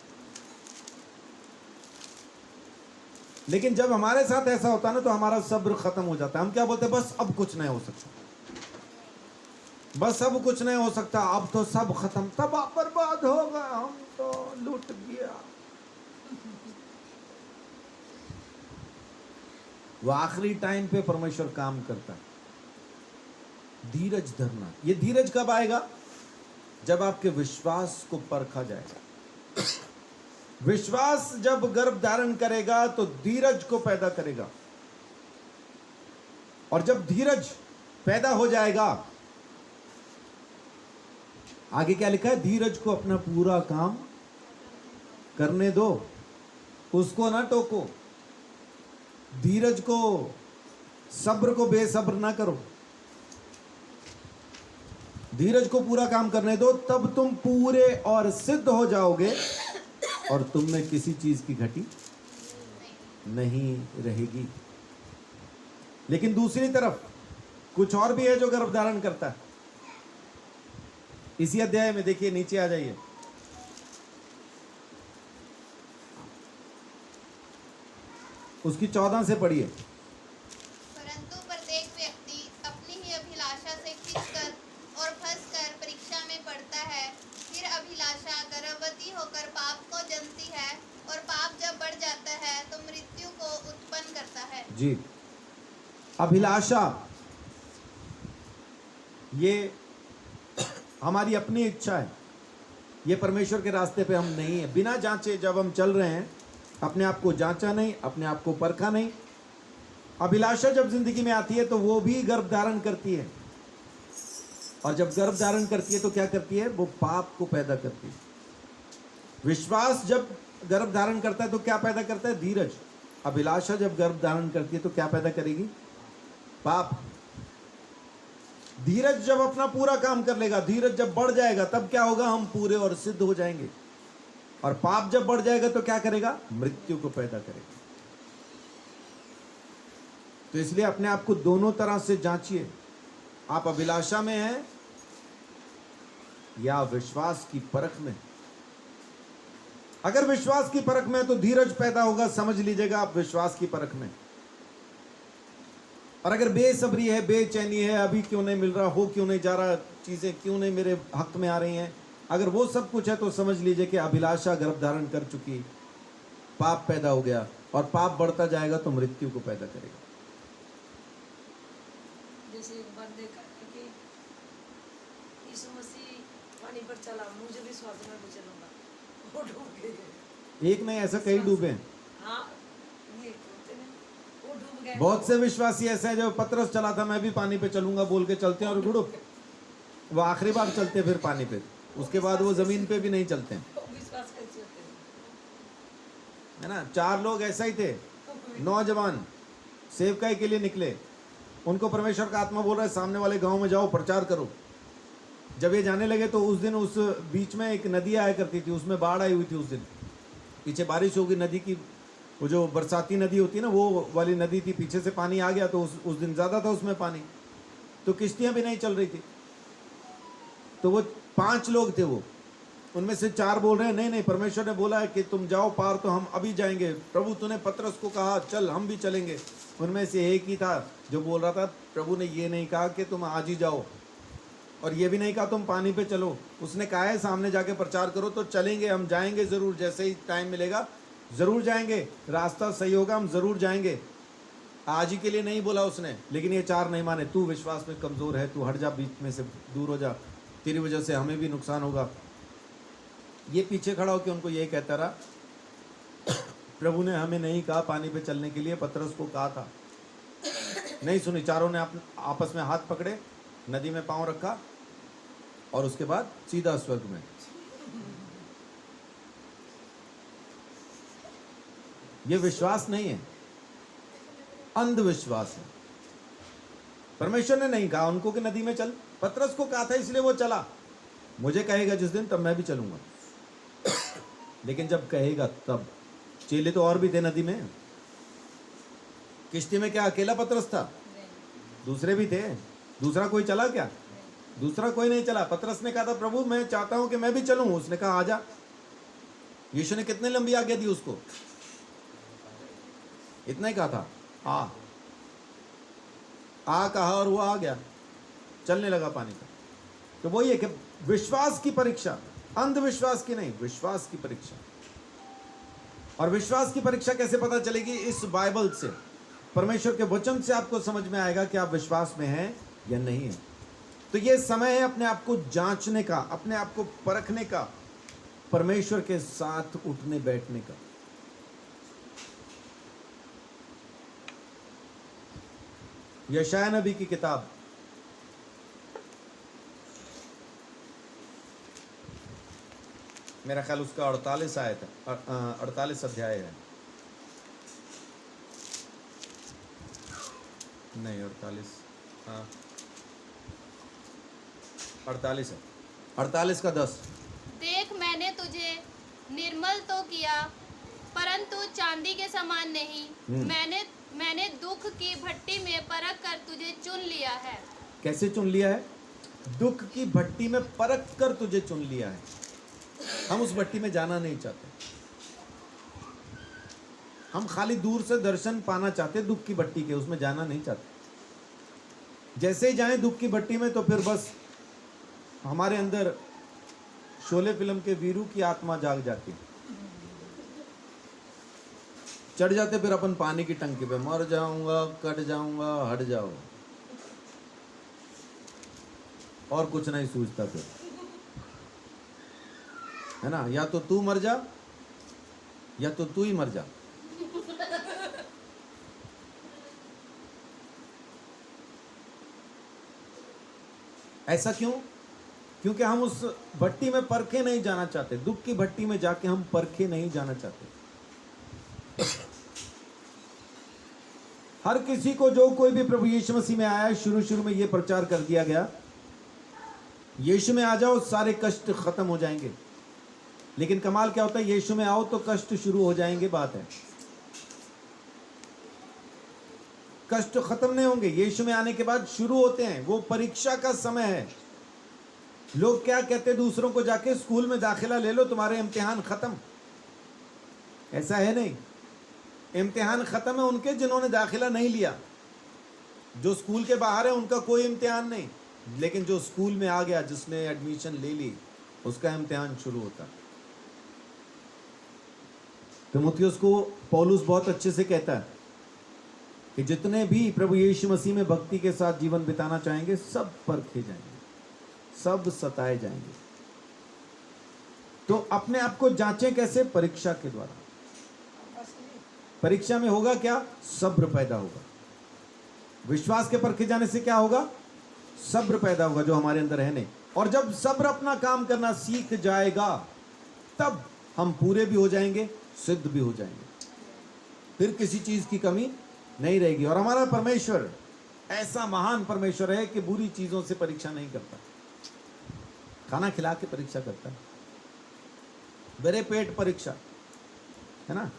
लेकिन जब हमारे साथ ऐसा होता है ना, तो हमारा सब्र खत्म हो जाता है। हम क्या बोलते हैं, बस अब कुछ नहीं हो सकता, बस अब कुछ नहीं हो सकता, अब तो सब खत्म, तबाह बर्बाद हो गया, हम तो लूट गया। वो आखिरी टाइम पे परमेश्वर काम करता है। धीरज धरना। ये धीरज कब आएगा? जब आपके विश्वास को परखा जाएगा। विश्वास जब गर्भ धारण करेगा तो धीरज को पैदा करेगा, और जब धीरज पैदा हो जाएगा, आगे क्या लिखा है, धीरज को अपना पूरा काम करने दो, उसको ना टोको। धीरज को, सब्र को बेसब्र ना करो, धीरज को पूरा काम करने दो, तब तुम पूरे और सिद्ध हो जाओगे और तुम में किसी चीज की घटी नहीं रहेगी। लेकिन दूसरी तरफ कुछ और भी है जो गर्भ धारण करता है। इसी अध्याय में देखिए, नीचे आ जाइए, उसकी 14 से पढ़िए। परंतु प्रत्येक व्यक्ति अपनी ही अभिलाषा से खींचकर और फंसकर परीक्षा में पड़ता है। फिर अभिलाषा गर्भवती होकर पाप को जन्मती है, और पाप जब बढ़ जाता है तो मृत्यु को उत्पन्न करता है। जी, अभिलाषा ये हमारी अपनी इच्छा है, ये परमेश्वर के रास्ते पे हम नहीं है। बिना जांचे जब हम चल रहे हैं, अपने आप को जांचा नहीं, अपने आप को परखा नहीं, अभिलाषा जब जिंदगी में आती है तो वो भी गर्भ धारण करती है। और जब गर्भ धारण करती है तो क्या करती है? वो पाप को पैदा करती है। विश्वास जब गर्भ धारण करता है तो क्या पैदा करता है? धीरज। अभिलाषा जब गर्भ धारण करती है तो क्या पैदा करेगी? पाप। धीरज जब अपना पूरा काम कर लेगा, धीरज जब बढ़ जाएगा, तब क्या होगा? हम पूरे और सिद्ध हो जाएंगे। और पाप जब बढ़ जाएगा तो क्या करेगा? मृत्यु को पैदा करेगा। तो इसलिए अपने आप को दोनों तरह से जांचिए। आप अभिलाषा में हैं या विश्वास की परख में? अगर विश्वास की परख में है तो धीरज पैदा होगा, समझ लीजिएगा आप विश्वास की परख में। और अगर बेसब्री है, बेचैनी है, अभी क्यों नहीं मिल रहा, हो क्यों नहीं जा रहा, चीजें क्यों नहीं मेरे हक में आ रही हैं, अगर वो सब कुछ है तो समझ लीजिए कि अभिलाषा गर्भ धारण कर चुकी, पाप पैदा हो गया, और पाप बढ़ता जाएगा तो मृत्यु को पैदा करेगा। जैसे एक बार देखा है कि यीशु मसीह पानी पर चला, मुझे विश्वास में भी चलूंगा, वो डूब गए। एक नहीं, ऐसा कई डूबे हैं। हाँ, ये बोलते हैं, वो डूब गए। बहुत से विश्वासी ऐसे हैं जो पतरस चला था, मैं भी पानी पे चलूंगा बोल के चलते हैं और गुड़ुप वो आखिरी बार चलते फिर पानी पे, उसके बाद वो जमीन पे भी नहीं चलते हैं, वो विश्वास कैसे होते हैं? है ना। 4 लोग ऐसा ही थे, नौजवान सेवकाई के लिए निकले, उनको परमेश्वर का आत्मा बोल रहा है सामने वाले गांव में जाओ, प्रचार करो। जब ये जाने लगे तो उस दिन उस बीच में एक नदी आया करती थी, उसमें बाढ़ आई हुई थी। उस दिन पीछे बारिश होगी, नदी की वो जो बरसाती नदी होती है ना, वो वाली नदी थी, पीछे से पानी आ गया तो उस दिन ज़्यादा था उसमें पानी, तो किश्तियाँ भी नहीं चल रही थी। तो वो 5 लोग थे, वो उनमें से 4 बोल रहे हैं नहीं नहीं, परमेश्वर ने बोला है कि तुम जाओ पार, तो हम अभी जाएंगे। प्रभु तूने पतरस को कहा चल, हम भी चलेंगे। उनमें से एक ही था जो बोल रहा था प्रभु ने ये नहीं कहा कि तुम आज ही जाओ, और ये भी नहीं कहा तुम पानी पे चलो, उसने कहा है सामने जाके प्रचार करो। तो चलेंगे, हम जाएंगे ज़रूर, जैसे ही टाइम मिलेगा ज़रूर जाएंगे, रास्ता सही होगा हम ज़रूर जाएंगे। आज ही के लिए नहीं बोला उसने, लेकिन ये 4 नहीं माने। तू विश्वास में कमज़ोर है, तू हट जा, बीच में से दूर हो जा, तेरी वजह से हमें भी नुकसान होगा। ये पीछे खड़ा होकर उनको यही कहता रहा, प्रभु ने हमें नहीं कहा पानी पे चलने के लिए, पतरस को कहा था, नहीं सुनी। चारों ने आपस में हाथ पकड़े, नदी में पांव रखा, और उसके बाद सीधा स्वर्ग में। ये विश्वास नहीं है, अंधविश्वास है। परमेश्वर ने नहीं कहा उनको कि नदी में चल, पतरस को कहा था इसलिए वो चला। मुझे कहेगा जिस दिन, तब मैं भी चलूंगा। लेकिन जब कहेगा तब। चेले तो और भी थे नदी में, किश्ती में क्या अकेला पतरस था? दूसरे भी थे। दूसरा कोई चला क्या? दूसरा कोई नहीं चला। पतरस ने कहा था प्रभु मैं चाहता हूं कि मैं भी चलूं, उसने कहा आजा। यीशु ने कितने लंबी आज्ञा दी उसको? इतना ही कहा था, आ कहा और वो आ गया, चलने लगा पानी का। तो वही है कि विश्वास की परीक्षा, अंधविश्वास की नहीं, विश्वास की परीक्षा। और विश्वास की परीक्षा कैसे पता चलेगी? इस बाइबल से, परमेश्वर के वचन से आपको समझ में आएगा कि आप विश्वास में हैं या नहीं है। तो ये समय है अपने आप को जांचने का, अपने आप को परखने का, परमेश्वर के साथ उठने बैठने का। यशायाह नबी की किताब, मेरा ख्याल उसका 48 आयत है, 48 अध्याय है, नहीं 48, हाँ 48 है, 48 का 10। देख मैंने तुझे निर्मल तो किया, परंतु चांदी के समान नहीं। मैंने दुख की भट्टी में परख कर तुझे चुन लिया है। कैसे चुन लिया है? दुख की भट्टी में परख कर तुझे चुन लिया है। हम उस भट्टी में जाना नहीं चाहते, हम खाली दूर से दर्शन पाना चाहते, दुख की भट्टी के उसमें जाना नहीं चाहते। जैसे ही जाएं दुख की भट्टी में तो फिर बस हमारे अंदर शोले फिल्म के वीरू की आत्मा जाग जाती है, चढ़ जाते फिर अपन पानी की टंकी पे, मर जाऊंगा, कट जाऊंगा, हट जाओ, और कुछ नहीं सूझता फिर, है ना। या तो तू मर जा या तो तू ही मर जा। ऐसा क्यों? क्योंकि हम उस भट्टी में परखे नहीं जाना चाहते, दुख की भट्टी में जाके हम परखे नहीं जाना चाहते। हर किसी को, जो कोई भी प्रभु यीशु मसीह में आया, शुरू में ये प्रचार कर दिया गया, यीशु में आ जाओ सारे कष्ट खत्म हो जाएंगे। लेकिन कमाल क्या होता है, यीशु में आओ तो कष्ट शुरू हो जाएंगे। बात है, कष्ट खत्म नहीं होंगे, यीशु में आने के बाद शुरू होते हैं। वो परीक्षा का समय है। लोग क्या कहते हैं दूसरों को, जाके स्कूल में दाखिला ले लो, तुम्हारे इम्तिहान खत्म। ऐसा है नहीं, इम्तिहान खत्म है उनके जिन्होंने दाखिला नहीं लिया। जो स्कूल के बाहर है उनका कोई इम्तिहान नहीं, लेकिन जो स्कूल में आ गया, जिसने एडमिशन ले ली, उसका इम्तिहान शुरू होता। तीमुथियुस को पौलुस बहुत अच्छे से कहता है कि जितने भी प्रभु यीशु मसीह में भक्ति के साथ जीवन बिताना चाहेंगे, सब परखे जाएंगे, सब सताए जाएंगे। तो अपने आप को जांचें कैसे? परीक्षा के द्वारा। परीक्षा में होगा क्या? सब्र पैदा होगा। विश्वास के परखे जाने से क्या होगा? सब्र पैदा होगा, जो हमारे अंदर है नहीं। और जब सब्र अपना काम करना सीख जाएगा, तब हम पूरे भी हो जाएंगे, सिद्ध भी हो जाएंगे, फिर किसी चीज की कमी नहीं रहेगी। और हमारा परमेश्वर ऐसा महान परमेश्वर है कि बुरी चीजों से परीक्षा नहीं करता, खाना खिला के परीक्षा करता है। मेरे पेट परीक्षा है ना।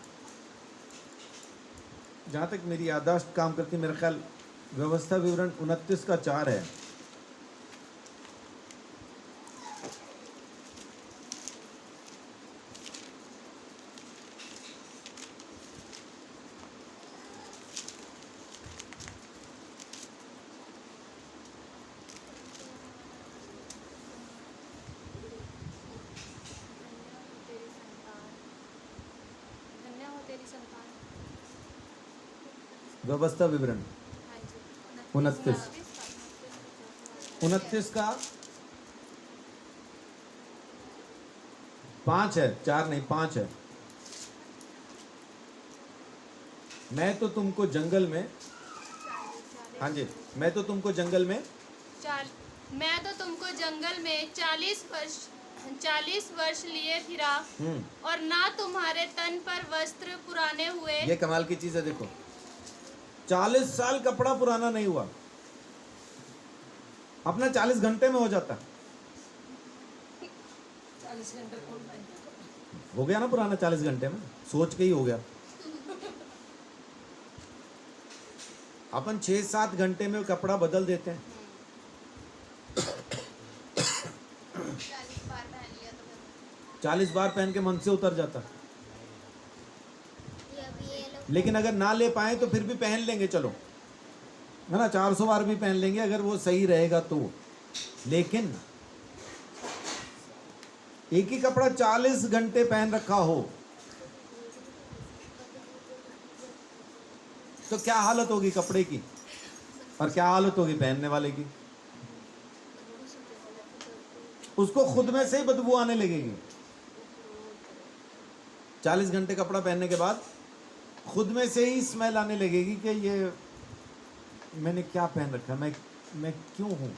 जहां तक मेरी याददाश्त काम करती, मेरा ख्याल व्यवस्था विवरण 29:4 है। धन्य हो तेरी संतान। व्यवस्था विवरण हाँ जी। 29 का 5 है, 4 नहीं 5 है। मैं तो तुमको जंगल में, हाँ जी, मैं तो तुमको जंगल में मैं तो तुमको जंगल में 40 वर्ष लिए फिरा, और ना तुम्हारे तन पर वस्त्र पुराने हुए। ये कमाल की चीज है। देखो, 40 साल कपड़ा पुराना नहीं हुआ, अपना 40 घंटे में हो जाता। 40 घंटे कौन पाएगा? हो गया ना पुराना 40 घंटे में, सोच के ही हो गया। अपन 6-7 घंटे में कपड़ा बदल देते हैं। 40 बार पहन लिया तो फिर 40 बार पहन के मन से उतर जाता। लेकिन अगर ना ले पाए तो फिर भी पहन लेंगे, चलो, है ना, 400 बार भी पहन लेंगे अगर वो सही रहेगा तो। लेकिन एक ही कपड़ा 40 घंटे पहन रखा हो तो क्या हालत होगी कपड़े की, और क्या हालत होगी पहनने वाले की। उसको खुद में से ही बदबू आने लगेगी। 40 घंटे कपड़ा पहनने के बाद खुद में से ही स्मेल आने लगेगी कि ये मैंने क्या पहन रखा, मैं क्यों हूं,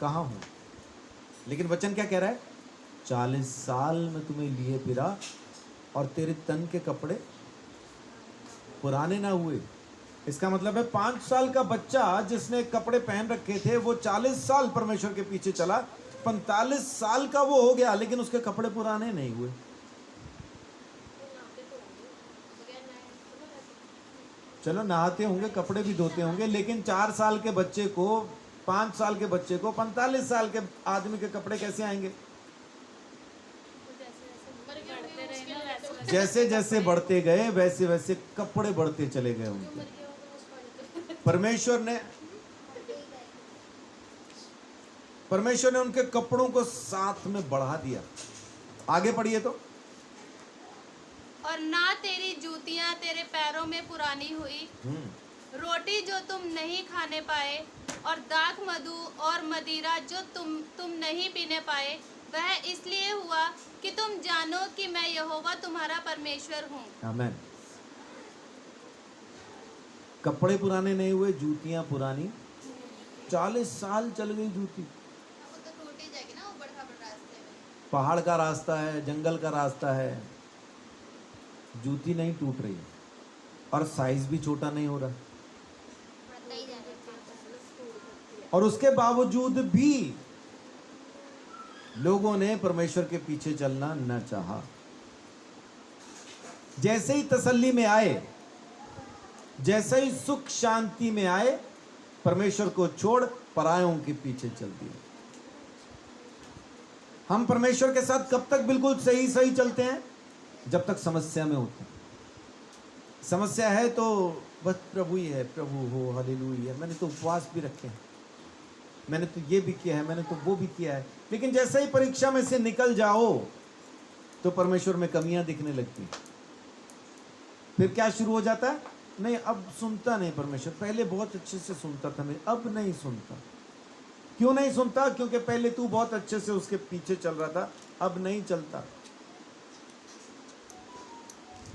कहाँ हूं। लेकिन वचन क्या कह रहा है? 40 साल में तुम्हें लिए फिरा और तेरे तन के कपड़े पुराने ना हुए। इसका मतलब है 5 साल का बच्चा जिसने कपड़े पहन रखे थे, वो 40 साल परमेश्वर के पीछे चला, 45 साल का वो हो गया, लेकिन उसके कपड़े पुराने नहीं हुए। चलो, नहाते होंगे, कपड़े भी धोते होंगे, लेकिन 4 साल के बच्चे को, 5 साल के बच्चे को 45 साल के आदमी के कपड़े कैसे आएंगे? जैसे जैसे बढ़ते गए वैसे वैसे कपड़े बढ़ते चले गए उनके। परमेश्वर ने उनके कपड़ों को साथ में बढ़ा दिया। आगे पढ़िए तो। और ना तेरी जूतियां तेरे पैरों में पुरानी हुई। रोटी जो तुम नहीं खाने पाए, और दाख मधु और मदिरा जो तुम नहीं पीने पाए, वह इसलिए हुआ कि तुम जानो कि मैं यहोवा तुम्हारा परमेश्वर हूँ। आमीन। कपड़े पुराने नहीं हुए, जूतियां पुरानी। 40 साल चल गई जूती, पहाड़ का रास्ता है, जंगल का रास्ता है, जूती नहीं टूट रही और साइज भी छोटा नहीं हो रहा, बढ़ता ही जा रहा है। और उसके बावजूद भी लोगों ने परमेश्वर के पीछे चलना न चाहा। जैसे ही तसल्ली में आए, जैसे ही सुख शांति में आए, परमेश्वर को छोड़ परायों के पीछे चल दिए। हम परमेश्वर के साथ कब तक बिल्कुल सही सही चलते हैं? जब तक समस्या में होते हैं। समस्या है तो बस प्रभु ही है, प्रभु हो, हालेलुया, मैंने तो उपवास भी रखे हैं, मैंने तो ये भी किया है, मैंने तो वो भी किया है। लेकिन जैसे ही परीक्षा में से निकल जाओ तो परमेश्वर में कमियां दिखने लगती हैं। फिर क्या शुरू हो जाता है? नहीं, अब सुनता नहीं परमेश्वर, पहले बहुत अच्छे से सुनता था मैं, अब नहीं सुनता। क्यों नहीं सुनता? क्योंकि पहले तू बहुत अच्छे से उसके पीछे चल रहा था, अब नहीं चलता।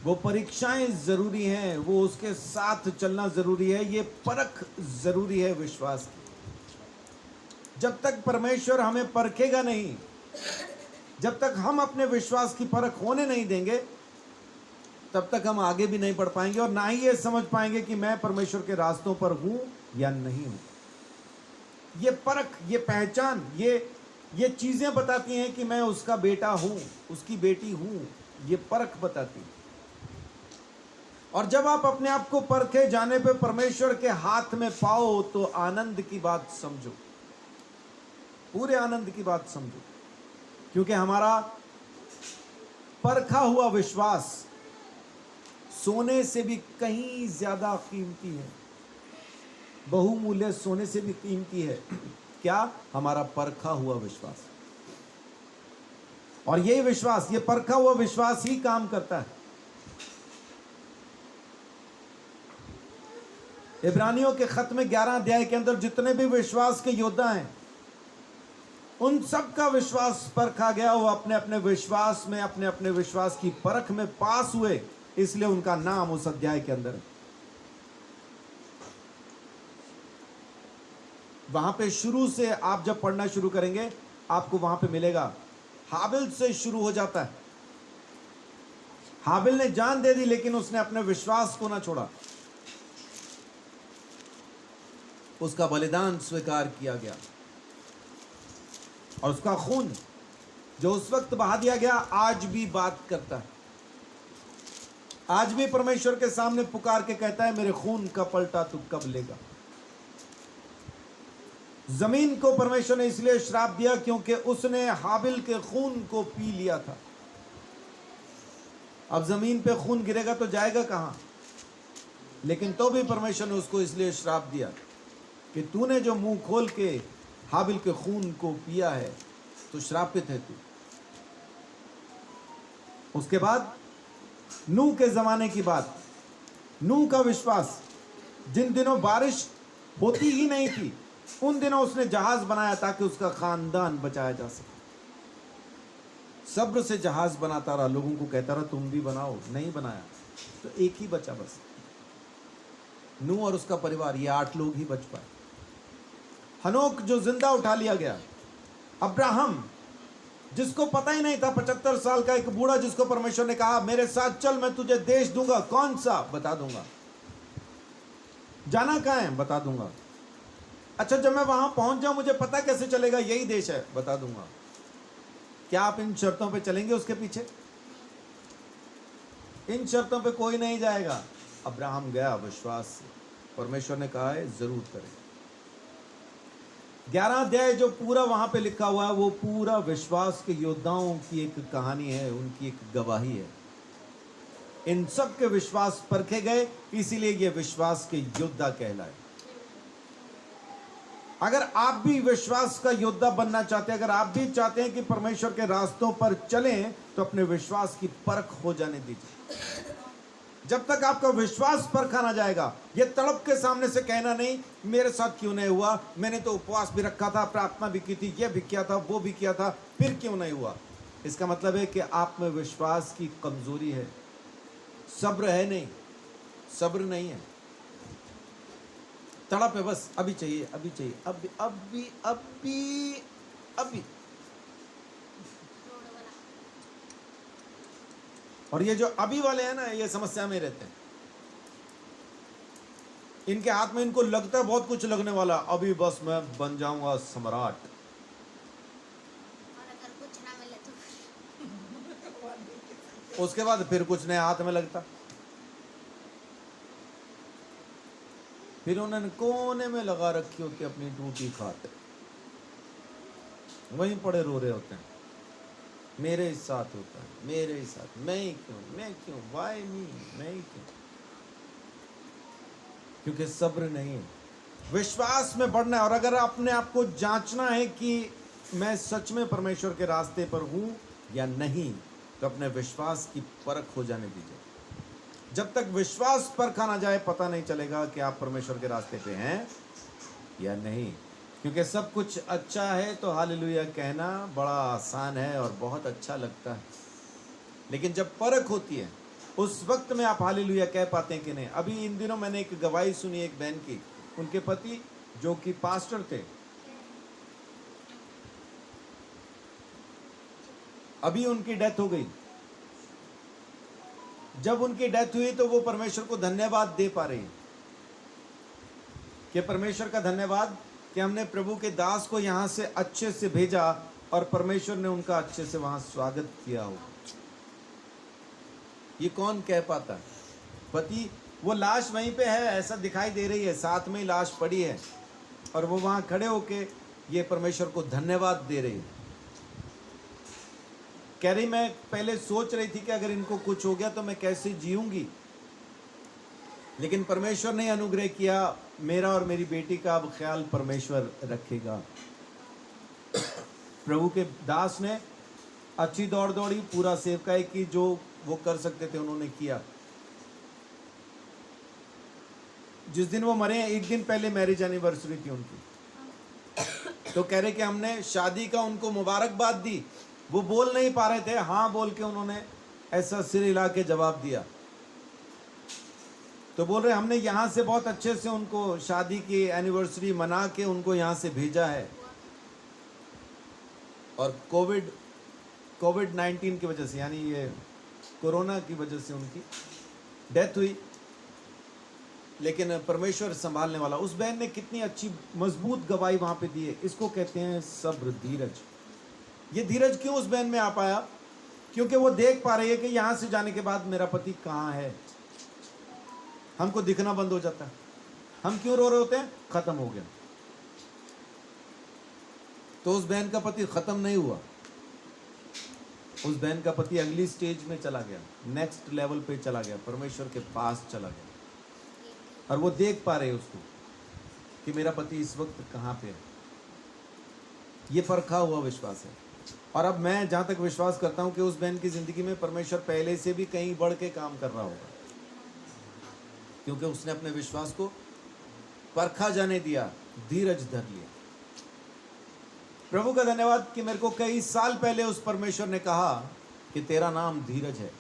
वो परीक्षाएं जरूरी हैं, वो उसके साथ चलना जरूरी है, ये परख जरूरी है विश्वास की। जब तक परमेश्वर हमें परखेगा नहीं, जब तक हम अपने विश्वास की परख होने नहीं देंगे, तब तक हम आगे भी नहीं बढ़ पाएंगे और ना ही ये समझ पाएंगे कि मैं परमेश्वर के रास्तों पर हूं या नहीं हूं। ये परख, ये पहचान, ये चीजें बताती हैं कि मैं उसका बेटा हूं, उसकी बेटी हूं। ये परख बताती है। और जब आप अपने आप को परखे जाने पे परमेश्वर के हाथ में पाओ तो आनंद की बात समझो, पूरे आनंद की बात समझो। क्योंकि हमारा परखा हुआ विश्वास सोने से भी कहीं ज्यादा कीमती है, बहुमूल्य सोने से भी कीमती है। क्या? हमारा परखा हुआ विश्वास। और यही विश्वास, ये परखा हुआ विश्वास ही काम करता है। इब्रानियों के खत में 11 अध्याय के अंदर जितने भी विश्वास के योद्धा हैं, उन सब का विश्वास परखा गया। वो अपने अपने विश्वास में, अपने अपने विश्वास की परख में पास हुए, इसलिए उनका नाम उस अध्याय के अंदर है। वहां पे शुरू से आप जब पढ़ना शुरू करेंगे, आपको वहां पे मिलेगा, हाबिल से शुरू हो जाता है। हाबिल ने जान दे दी, लेकिन उसने अपने विश्वास को ना छोड़ा, उसका बलिदान स्वीकार किया गया और उसका खून जो उस वक्त बहा दिया गया आज भी बात करता है। आज भी परमेश्वर के सामने पुकार के कहता है, मेरे खून का पलटा तू कब लेगा? जमीन को परमेश्वर ने इसलिए श्राप दिया क्योंकि उसने हाबिल के खून को पी लिया था। अब जमीन पे खून गिरेगा तो जाएगा कहां? लेकिन तो भी परमेश्वर ने उसको इसलिए श्राप दिया कि तूने जो मुंह खोल के हाबिल के खून को पिया है तो श्रापित है तू। उसके बाद नूह के जमाने की बात, नूह का विश्वास, जिन दिनों बारिश होती ही नहीं थी उन दिनों उसने जहाज बनाया ताकि उसका खानदान बचाया जा सके। सब्र से जहाज बनाता रहा, लोगों को कहता रहा तुम भी बनाओ, नहीं बनाया तो एक ही बचा बस, नूह और उसका परिवार, ये 8 लोग ही बच पाए। हनोक जो जिंदा उठा लिया गया। अब्राहम जिसको पता ही नहीं था, 75 साल का एक बूढ़ा जिसको परमेश्वर ने कहा मेरे साथ चल, मैं तुझे देश दूंगा। कौन सा? बता दूंगा। जाना कहां है? बता दूंगा। अच्छा, जब मैं वहां पहुंच जाऊं मुझे पता कैसे चलेगा यही देश है? बता दूंगा। क्या आप इन शर्तों पे चलेंगे उसके पीछे? इन शर्तों पे कोई नहीं जाएगा। अब्राहम गया विश्वास से, परमेश्वर ने कहा है जरूर करें। 11 अध्याय जो पूरा वहां पे लिखा हुआ है वो पूरा विश्वास के योद्धाओं की एक कहानी है, उनकी एक गवाही है। इन सब के विश्वास परखे गए, इसीलिए ये विश्वास के योद्धा कहलाए। अगर आप भी विश्वास का योद्धा बनना चाहते हैं, अगर आप भी चाहते हैं कि परमेश्वर के रास्तों पर चलें, तो अपने विश्वास की परख हो जाने दीजिए। जब तक आपका विश्वास परखा ना जाएगा, ये तड़प के सामने से कहना नहीं मेरे साथ क्यों नहीं हुआ, मैंने तो उपवास भी रखा था, प्रार्थना भी की थी, ये भी किया था, वो भी किया था, फिर क्यों नहीं हुआ। इसका मतलब है कि आप में विश्वास की कमजोरी है, सब्र है नहीं, सब्र नहीं है, तड़प है बस, अभी चाहिए, अभी चाहिए, अभी अभी अभी अभी। और ये जो अभी वाले हैं ना, ये समस्या में रहते हैं। इनके हाथ में इनको लगता है बहुत कुछ लगने वाला, अभी बस मैं बन जाऊंगा सम्राट, और अगर कुछ ना मिले तो उसके बाद फिर कुछ नया हाथ में लगता, फिर उन्होंने कोने में लगा रखी होती अपनी टूटी खातिर, वहीं पड़े रो रहे होते हैं, मेरे ही साथ होता है, मेरे ही साथ, मैं क्यों, वाई मी, मैं ही क्यों? क्योंकि सब्र नहीं है, विश्वास में बढ़ना है। और अगर अपने आप को जांचना है कि मैं सच में परमेश्वर के रास्ते पर हूं या नहीं, तो अपने विश्वास की परख हो जाने दीजिए। जब तक विश्वास परखा ना जाए, पता नहीं चलेगा कि आप परमेश्वर के रास्ते पे हैं या नहीं। क्योंकि सब कुछ अच्छा है तो हालेलुया कहना बड़ा आसान है और बहुत अच्छा लगता है, लेकिन जब परख होती है उस वक्त में आप हालेलुया कह पाते हैं कि नहीं। अभी इन दिनों मैंने एक गवाही सुनी एक बहन की, उनके पति जो कि पास्टर थे, अभी उनकी डेथ हो गई। जब उनकी डेथ हुई तो वो परमेश्वर को धन्यवाद दे पा रही कि परमेश्वर का धन्यवाद कि हमने प्रभु के दास को यहां से अच्छे से भेजा और परमेश्वर ने उनका अच्छे से वहां स्वागत किया हो। ये कौन कह पाता है? पति, वो लाश वहीं पे है, ऐसा दिखाई दे रही है, साथ में ही लाश पड़ी है और वो वहां खड़े होके ये परमेश्वर को धन्यवाद दे रही है। कह रही मैं पहले सोच रही थी कि अगर इनको कुछ हो गया तो मैं कैसे जीऊंगी, लेकिन परमेश्वर ने अनुग्रह किया, मेरा और मेरी बेटी का अब ख्याल परमेश्वर रखेगा। प्रभु के दास ने अच्छी दौड़ दौड़ी, पूरा सेवकाई की, जो वो कर सकते थे उन्होंने किया। जिस दिन वो मरे, एक दिन पहले मैरिज एनिवर्सरी थी उनकी, तो कह रहे कि हमने शादी का उनको मुबारकबाद दी। वो बोल नहीं पा रहे थे, हाँ बोल के उन्होंने ऐसा सिर हिला के जवाब दिया। तो बोल रहे हमने यहाँ से बहुत अच्छे से उनको शादी की एनिवर्सरी मना के उनको यहाँ से भेजा है, और कोविड-19 की वजह से, यानी ये कोरोना की वजह से उनकी डेथ हुई, लेकिन परमेश्वर संभालने वाला। उस बहन ने कितनी अच्छी मजबूत गवाही वहां पे दी है। इसको कहते हैं सब्र, धीरज। ये धीरज क्यों उस बहन में आ पाया? क्योंकि वो देख पा रही है कि यहां से जाने के बाद मेरा पति कहाँ है। हमको दिखना बंद हो जाता है। हम क्यों रो रहे होते हैं? खत्म हो गया। तो उस बहन का पति खत्म नहीं हुआ, उस बहन का पति अगली स्टेज में चला गया, नेक्स्ट लेवल पे चला गया, परमेश्वर के पास चला गया। और वो देख पा रहे उसको कि मेरा पति इस वक्त कहाँ पे है। ये परखा हुआ विश्वास है। और अब मैं जहाँ तक विश्वास करता हूँ कि उस बहन की ज़िंदगी में परमेश्वर पहले से भी कहीं बढ़ के काम कर रहा होगा, क्योंकि उसने अपने विश्वास को परखा जाने दिया, धीरज धर लिया। प्रभु का धन्यवाद कि मेरे को कई साल पहले उस परमेश्वर ने कहा कि तेरा नाम धीरज है।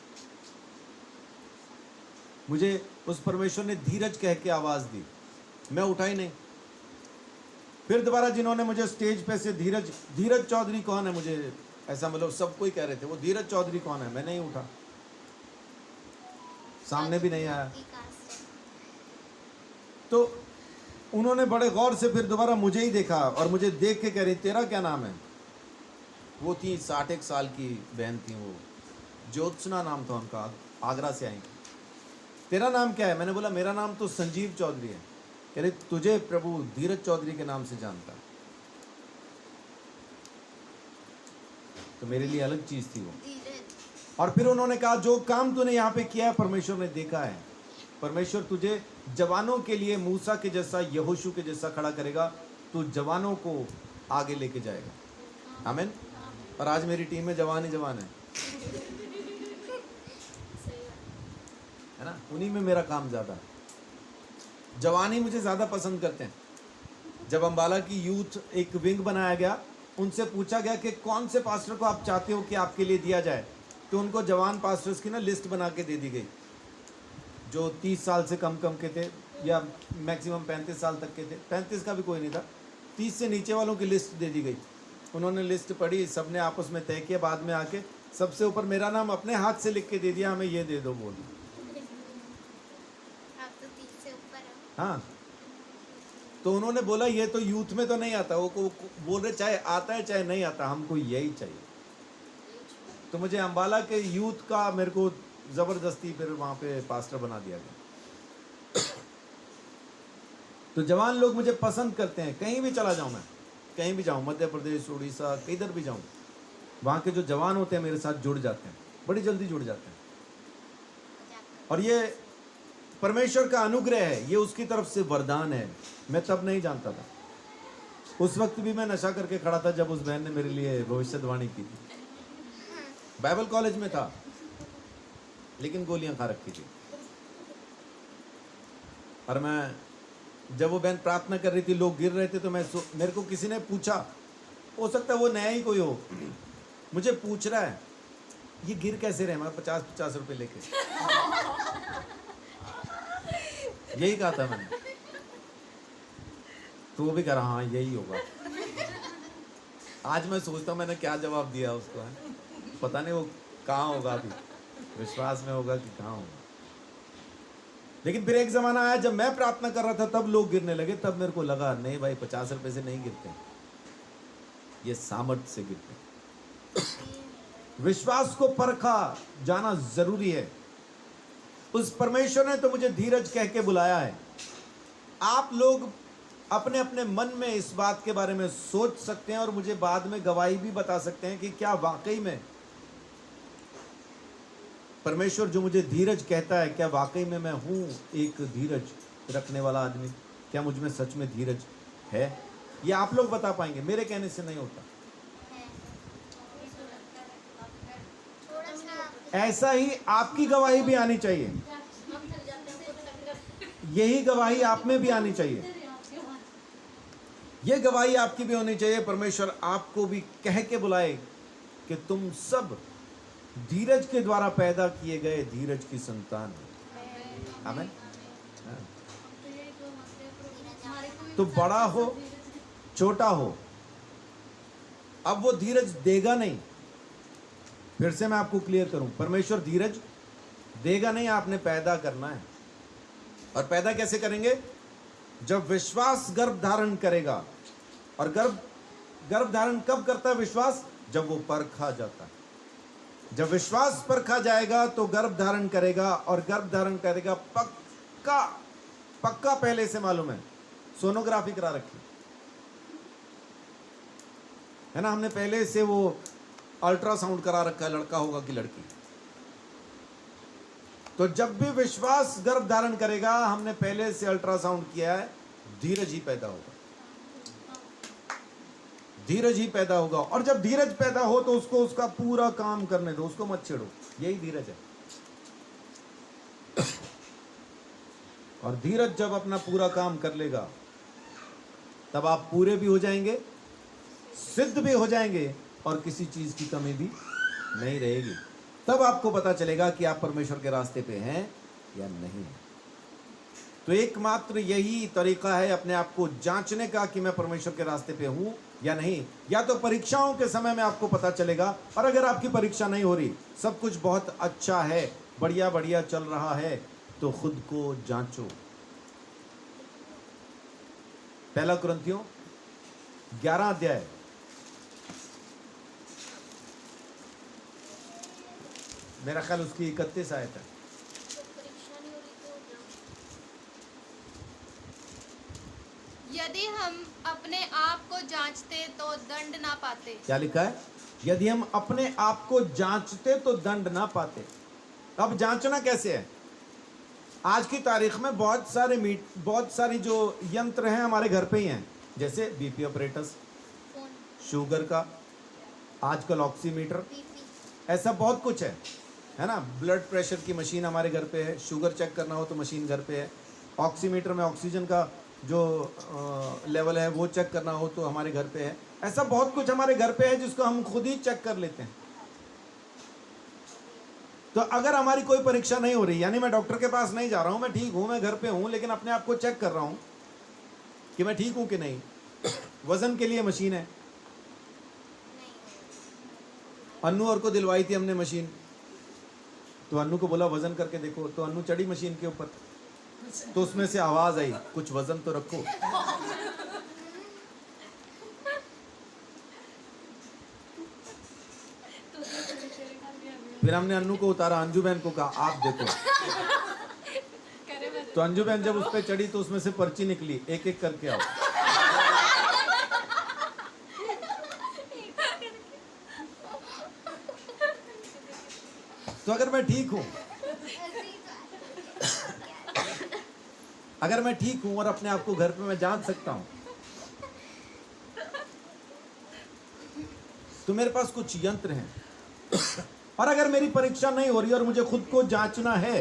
मुझे उस परमेश्वर ने धीरज कह के आवाज दी, मैं उठा ही नहीं। फिर दोबारा जिन्होंने मुझे स्टेज पे से धीरज चौधरी कौन है, मुझे ऐसा मतलब सब कोई कह रहे थे वो धीरज चौधरी कौन है, मैं नहीं उठा, सामने भी नहीं आया। तो उन्होंने बड़े गौर से फिर दोबारा मुझे ही देखा और मुझे देख के कह रही तेरा क्या नाम है। वो थी 60 साल की बहन थी, वो ज्योत्सना नाम था उनका, आगरा से आई। तेरा नाम क्या है? मैंने बोला मेरा नाम तो संजीव चौधरी है। कह रहे तुझे प्रभु धीरज चौधरी के नाम से जानता। तो मेरे लिए अलग चीज थी वो। और फिर उन्होंने कहा जो काम तूने यहाँ पे किया है परमेश्वर ने देखा है, परमेश्वर तुझे जवानों के लिए मूसा के जैसा, यहोशू के जैसा खड़ा करेगा, तू जवानों को आगे लेके जाएगा। आमीन। और आज मेरी टीम में जवान ही जवान है ना, उन्हीं में मेरा काम ज़्यादा। जवान ही मुझे ज़्यादा पसंद करते हैं। जब अम्बाला की यूथ एक विंग बनाया गया, उनसे पूछा गया कि कौन से पास्टर को आप चाहते हो कि आपके लिए दिया जाए, तो उनको जवान पास्टर्स की ना लिस्ट बना के दे दी गई, जो 30 साल से कम के थे या मैक्सिमम 35 साल तक के थे। 35 का भी कोई नहीं था, 30 से नीचे वालों की लिस्ट दे दी गई। उन्होंने लिस्ट पढ़ी, सबने आपस में तय किया, बाद में आके सबसे ऊपर मेरा नाम अपने हाथ से लिख के दे दिया, हमें ये दे दो बोल। आप तो 30 से ऊपर हो। हाँ, तो उन्होंने बोला ये तो यूथ में तो नहीं आता, वो बोल रहे चाहे आता है चाहे नहीं आता, हमको यही चाहिए। तो मुझे अंबाला के यूथ का मेरे को जबरदस्ती फिर वहां पे पास्टर बना दिया गया। तो जवान लोग मुझे पसंद करते हैं, कहीं भी चला जाऊं मैं, कहीं भी जाऊं, मध्य प्रदेश, उड़ीसा, किधर भी जाऊं, वहां के जो जवान होते हैं मेरे साथ जुड़ जाते हैं, बड़ी जल्दी जुड़ जाते हैं। और ये परमेश्वर का अनुग्रह है, ये उसकी तरफ से वरदान है। मैं तब नहीं जानता था, उस वक्त भी मैं नशा करके खड़ा था जब उस बहन ने मेरे लिए भविष्यवाणी की थी। बाइबल कॉलेज में था, लेकिन गोलियां खा रखी थी। और मैं जब वो बहन प्रार्थना कर रही थी, लोग गिर रहे थे, तो मेरे को किसी ने पूछा, हो सकता है वो नया ही कोई हो, मुझे पूछ रहा है ये गिर कैसे रहे, मैं 50-50 रुपए लेके। यही कहा था मैंने, तो वो भी कह रहा हाँ यही होगा। आज मैं सोचता हूँ मैंने क्या जवाब दिया उसको, है पता नहीं वो कहाँ होगा अभी, विश्वास में होगा कि कहाँ होगा। लेकिन फिर एक जमाना आया जब मैं प्रार्थना कर रहा था, तब लोग गिरने लगे, तब मेरे को लगा नहीं भाई 50 रुपए से नहीं गिरते, ये सामर्थ्य से गिरते। विश्वास को परखा जाना जरूरी है। उस परमेश्वर ने तो मुझे धीरज कह के बुलाया है। आप लोग अपने अपने मन में इस बात के बारे में सोच सकते हैं और मुझे बाद में गवाही भी बता सकते हैं कि क्या वाकई में परमेश्वर जो मुझे धीरज कहता है, क्या वाकई में मैं हूं एक धीरज रखने वाला आदमी, क्या मुझ में सच में धीरज है? ये आप लोग बता पाएंगे, मेरे कहने से नहीं होता। ऐसा ही आपकी गवाही भी आनी चाहिए, यही गवाही आप में भी आनी चाहिए, ये गवाही आपकी भी होनी चाहिए। परमेश्वर आपको भी कह के बुलाए कि तुम सब धीरज के द्वारा पैदा किए गए धीरज की संतान हो। आमीन। तो बड़ा हो छोटा हो, अब वो धीरज देगा नहीं। फिर से मैं आपको क्लियर करूं, परमेश्वर धीरज देगा नहीं, आपने पैदा करना है। और पैदा कैसे करेंगे? जब विश्वास गर्भ धारण करेगा। और गर्भ धारण कब करता है विश्वास? जब वो परखा जाता है। जब विश्वास परखा जाएगा तो गर्भ धारण करेगा, और गर्भ धारण करेगा पक्का पक्का। पहले से मालूम है, सोनोग्राफी करा रखी है ना हमने, पहले से वो अल्ट्रासाउंड करा रखा है, लड़का होगा कि लड़की। तो जब भी विश्वास गर्भ धारण करेगा, हमने पहले से अल्ट्रासाउंड किया है, धीरज ही पैदा होगा, धीरज ही पैदा होगा। और जब धीरज पैदा हो तो उसको उसका पूरा काम करने दो, उसको मत छेड़ो, यही धीरज है। और धीरज जब अपना पूरा काम कर लेगा, तब आप पूरे भी हो जाएंगे, सिद्ध भी हो जाएंगे, और किसी चीज की कमी भी नहीं रहेगी। तब आपको पता चलेगा कि आप परमेश्वर के रास्ते पे हैं या नहीं। तो एकमात्र यही तरीका है अपने आप को जांचने का कि मैं परमेश्वर के रास्ते पे हूं या नहीं। या तो परीक्षाओं के समय में आपको पता चलेगा, और अगर आपकी परीक्षा नहीं हो रही, सब कुछ बहुत अच्छा है, बढ़िया बढ़िया चल रहा है, तो खुद को जांचो। पहला कुरिन्थियों 11 अध्याय, मेरा ख्याल उसकी 31 आयत है। यदि हम अपने आप को जांचते तो दंड ना पाते। क्या लिखा है? यदि हम अपने आप को जांचते तो दंड ना पाते। अब जांचना कैसे है? आज की तारीख में बहुत सारी जो यंत्र हैं हमारे घर पे ही हैं, जैसे बीपी ऑपरेटर्स, शुगर का, आजकल ऑक्सीमीटर, ऐसा बहुत कुछ है ना। ब्लड प्रेशर की मशीन हमारे घर पे है, शुगर चेक करना हो तो मशीन घर पे है, ऑक्सीमीटर में ऑक्सीजन का जो लेवल है वो चेक करना हो तो हमारे घर पे है। ऐसा बहुत कुछ हमारे घर पे है जिसको हम खुद ही चेक कर लेते हैं। तो अगर हमारी कोई परीक्षा नहीं हो रही, यानी मैं डॉक्टर के पास नहीं जा रहा हूं, मैं ठीक हूं, मैं घर पे हूं, लेकिन अपने आप को चेक कर रहा हूं कि मैं ठीक हूं कि नहीं। वजन के लिए मशीन है, अन्नू और को दिलवाई थी हमने मशीन, तो अन्नू को बोला वजन करके देखो, तो अन्नू चढ़ी मशीन के ऊपर, तो उसमें से आवाज आई कुछ वजन तो रखो। फिर हमने अन्नू को उतारा, अंजू बहन को कहा आप देखो, तो अंजू बहन जब उस पर चढ़ी तो उसमें से पर्ची निकली, एक एक करके आओ। तो अगर मैं ठीक हूं, अगर मैं ठीक हूं और अपने आप को घर पे मैं जांच सकता हूं, तो मेरे पास कुछ यंत्र हैं। और अगर मेरी परीक्षा नहीं हो रही और मुझे खुद को जांचना है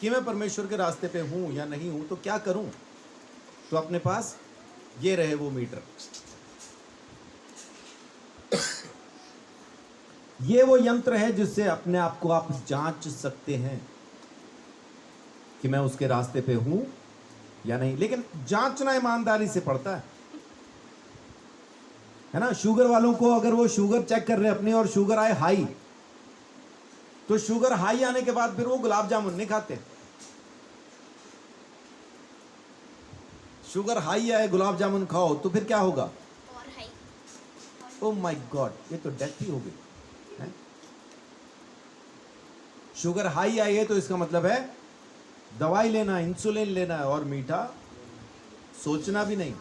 कि मैं परमेश्वर के रास्ते पे हूं या नहीं हूं, तो क्या करूं? तो अपने पास ये रहे वो मीटर, ये वो यंत्र है जिससे अपने आप को आप जांच सकते हैं कि मैं उसके रास्ते पे हूं या नहीं। लेकिन जांचना ईमानदारी से पड़ता है ना। शुगर वालों को अगर वो शुगर चेक कर रहे हैं अपनी और शुगर आए हाई, तो शुगर हाई आने के बाद फिर वो गुलाब जामुन नहीं खाते। शुगर हाई आए गुलाब जामुन खाओ तो फिर क्या होगा? और हाई। ओ माय गॉड, ये तो डेथ ही हो गई है? शुगर हाई आई है तो इसका मतलब है दवाई लेना, इंसुलिन लेना है, और मीठा सोचना भी नहीं।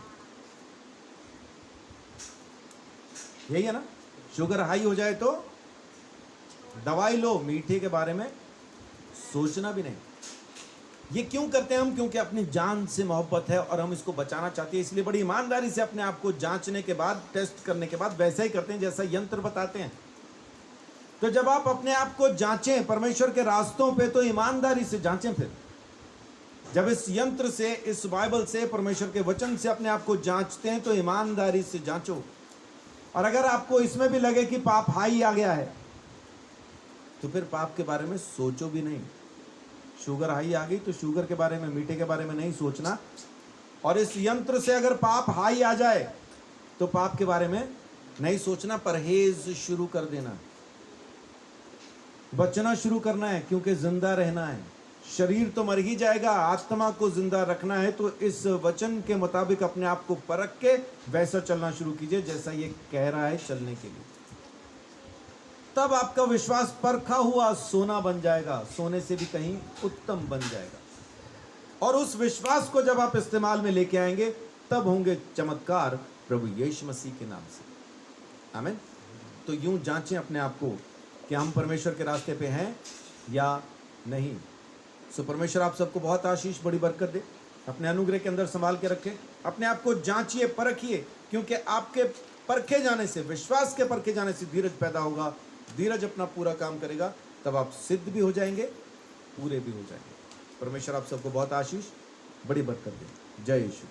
यही है ना, शुगर हाई हो जाए तो दवाई लो, मीठे के बारे में सोचना भी नहीं। ये क्यों करते हैं हम? क्योंकि अपनी जान से मोहब्बत है और हम इसको बचाना चाहते हैं, इसलिए बड़ी ईमानदारी से अपने आप को जांचने के बाद, टेस्ट करने के बाद वैसा ही करते हैं जैसा यंत्र बताते हैं। तो जब आप अपने आप को जांचें परमेश्वर के रास्तों पे, तो ईमानदारी से जांचें। फिर जब इस यंत्र से, इस बाइबल से, परमेश्वर के वचन से अपने आप को जांचते हैं, तो ईमानदारी से जांचो। और अगर आपको इसमें भी लगे कि पाप हाई आ गया है, तो फिर पाप के बारे में सोचो भी नहीं। शुगर हाई आ गई तो शुगर के बारे में, मीठे के बारे में नहीं सोचना। और इस यंत्र से अगर पाप हाई आ जाए तो पाप के बारे में नहीं सोचना, परहेज शुरू कर देना, बचना शुरू करना है, क्योंकि जिंदा रहना है। शरीर तो मर ही जाएगा, आत्मा को जिंदा रखना है। तो इस वचन के मुताबिक अपने आप को परख के वैसा चलना शुरू कीजिए जैसा ये कह रहा है चलने के लिए। तब आपका विश्वास परखा हुआ सोना बन जाएगा, सोने से भी कहीं उत्तम बन जाएगा। और उस विश्वास को जब आप इस्तेमाल में लेके आएंगे, तब होंगे चमत्कार प्रभु यीशु मसीह के नाम से। आमीन। तो यूं जांचें अपने आप को कि हम परमेश्वर के रास्ते पे हैं या नहीं। सो परमेश्वर आप सबको बहुत आशीष, बड़ी बरकत दे, अपने अनुग्रह के अंदर संभाल के रखे। अपने आप को जांचिए, परखिए, क्योंकि आपके परखे जाने से, विश्वास के परखे जाने से धीरज पैदा होगा। धीरज अपना पूरा काम करेगा, तब आप सिद्ध भी हो जाएंगे, पूरे भी हो जाएंगे। परमेश्वर आप सबको बहुत आशीष, बड़ी बरकत दे। जय यीशु।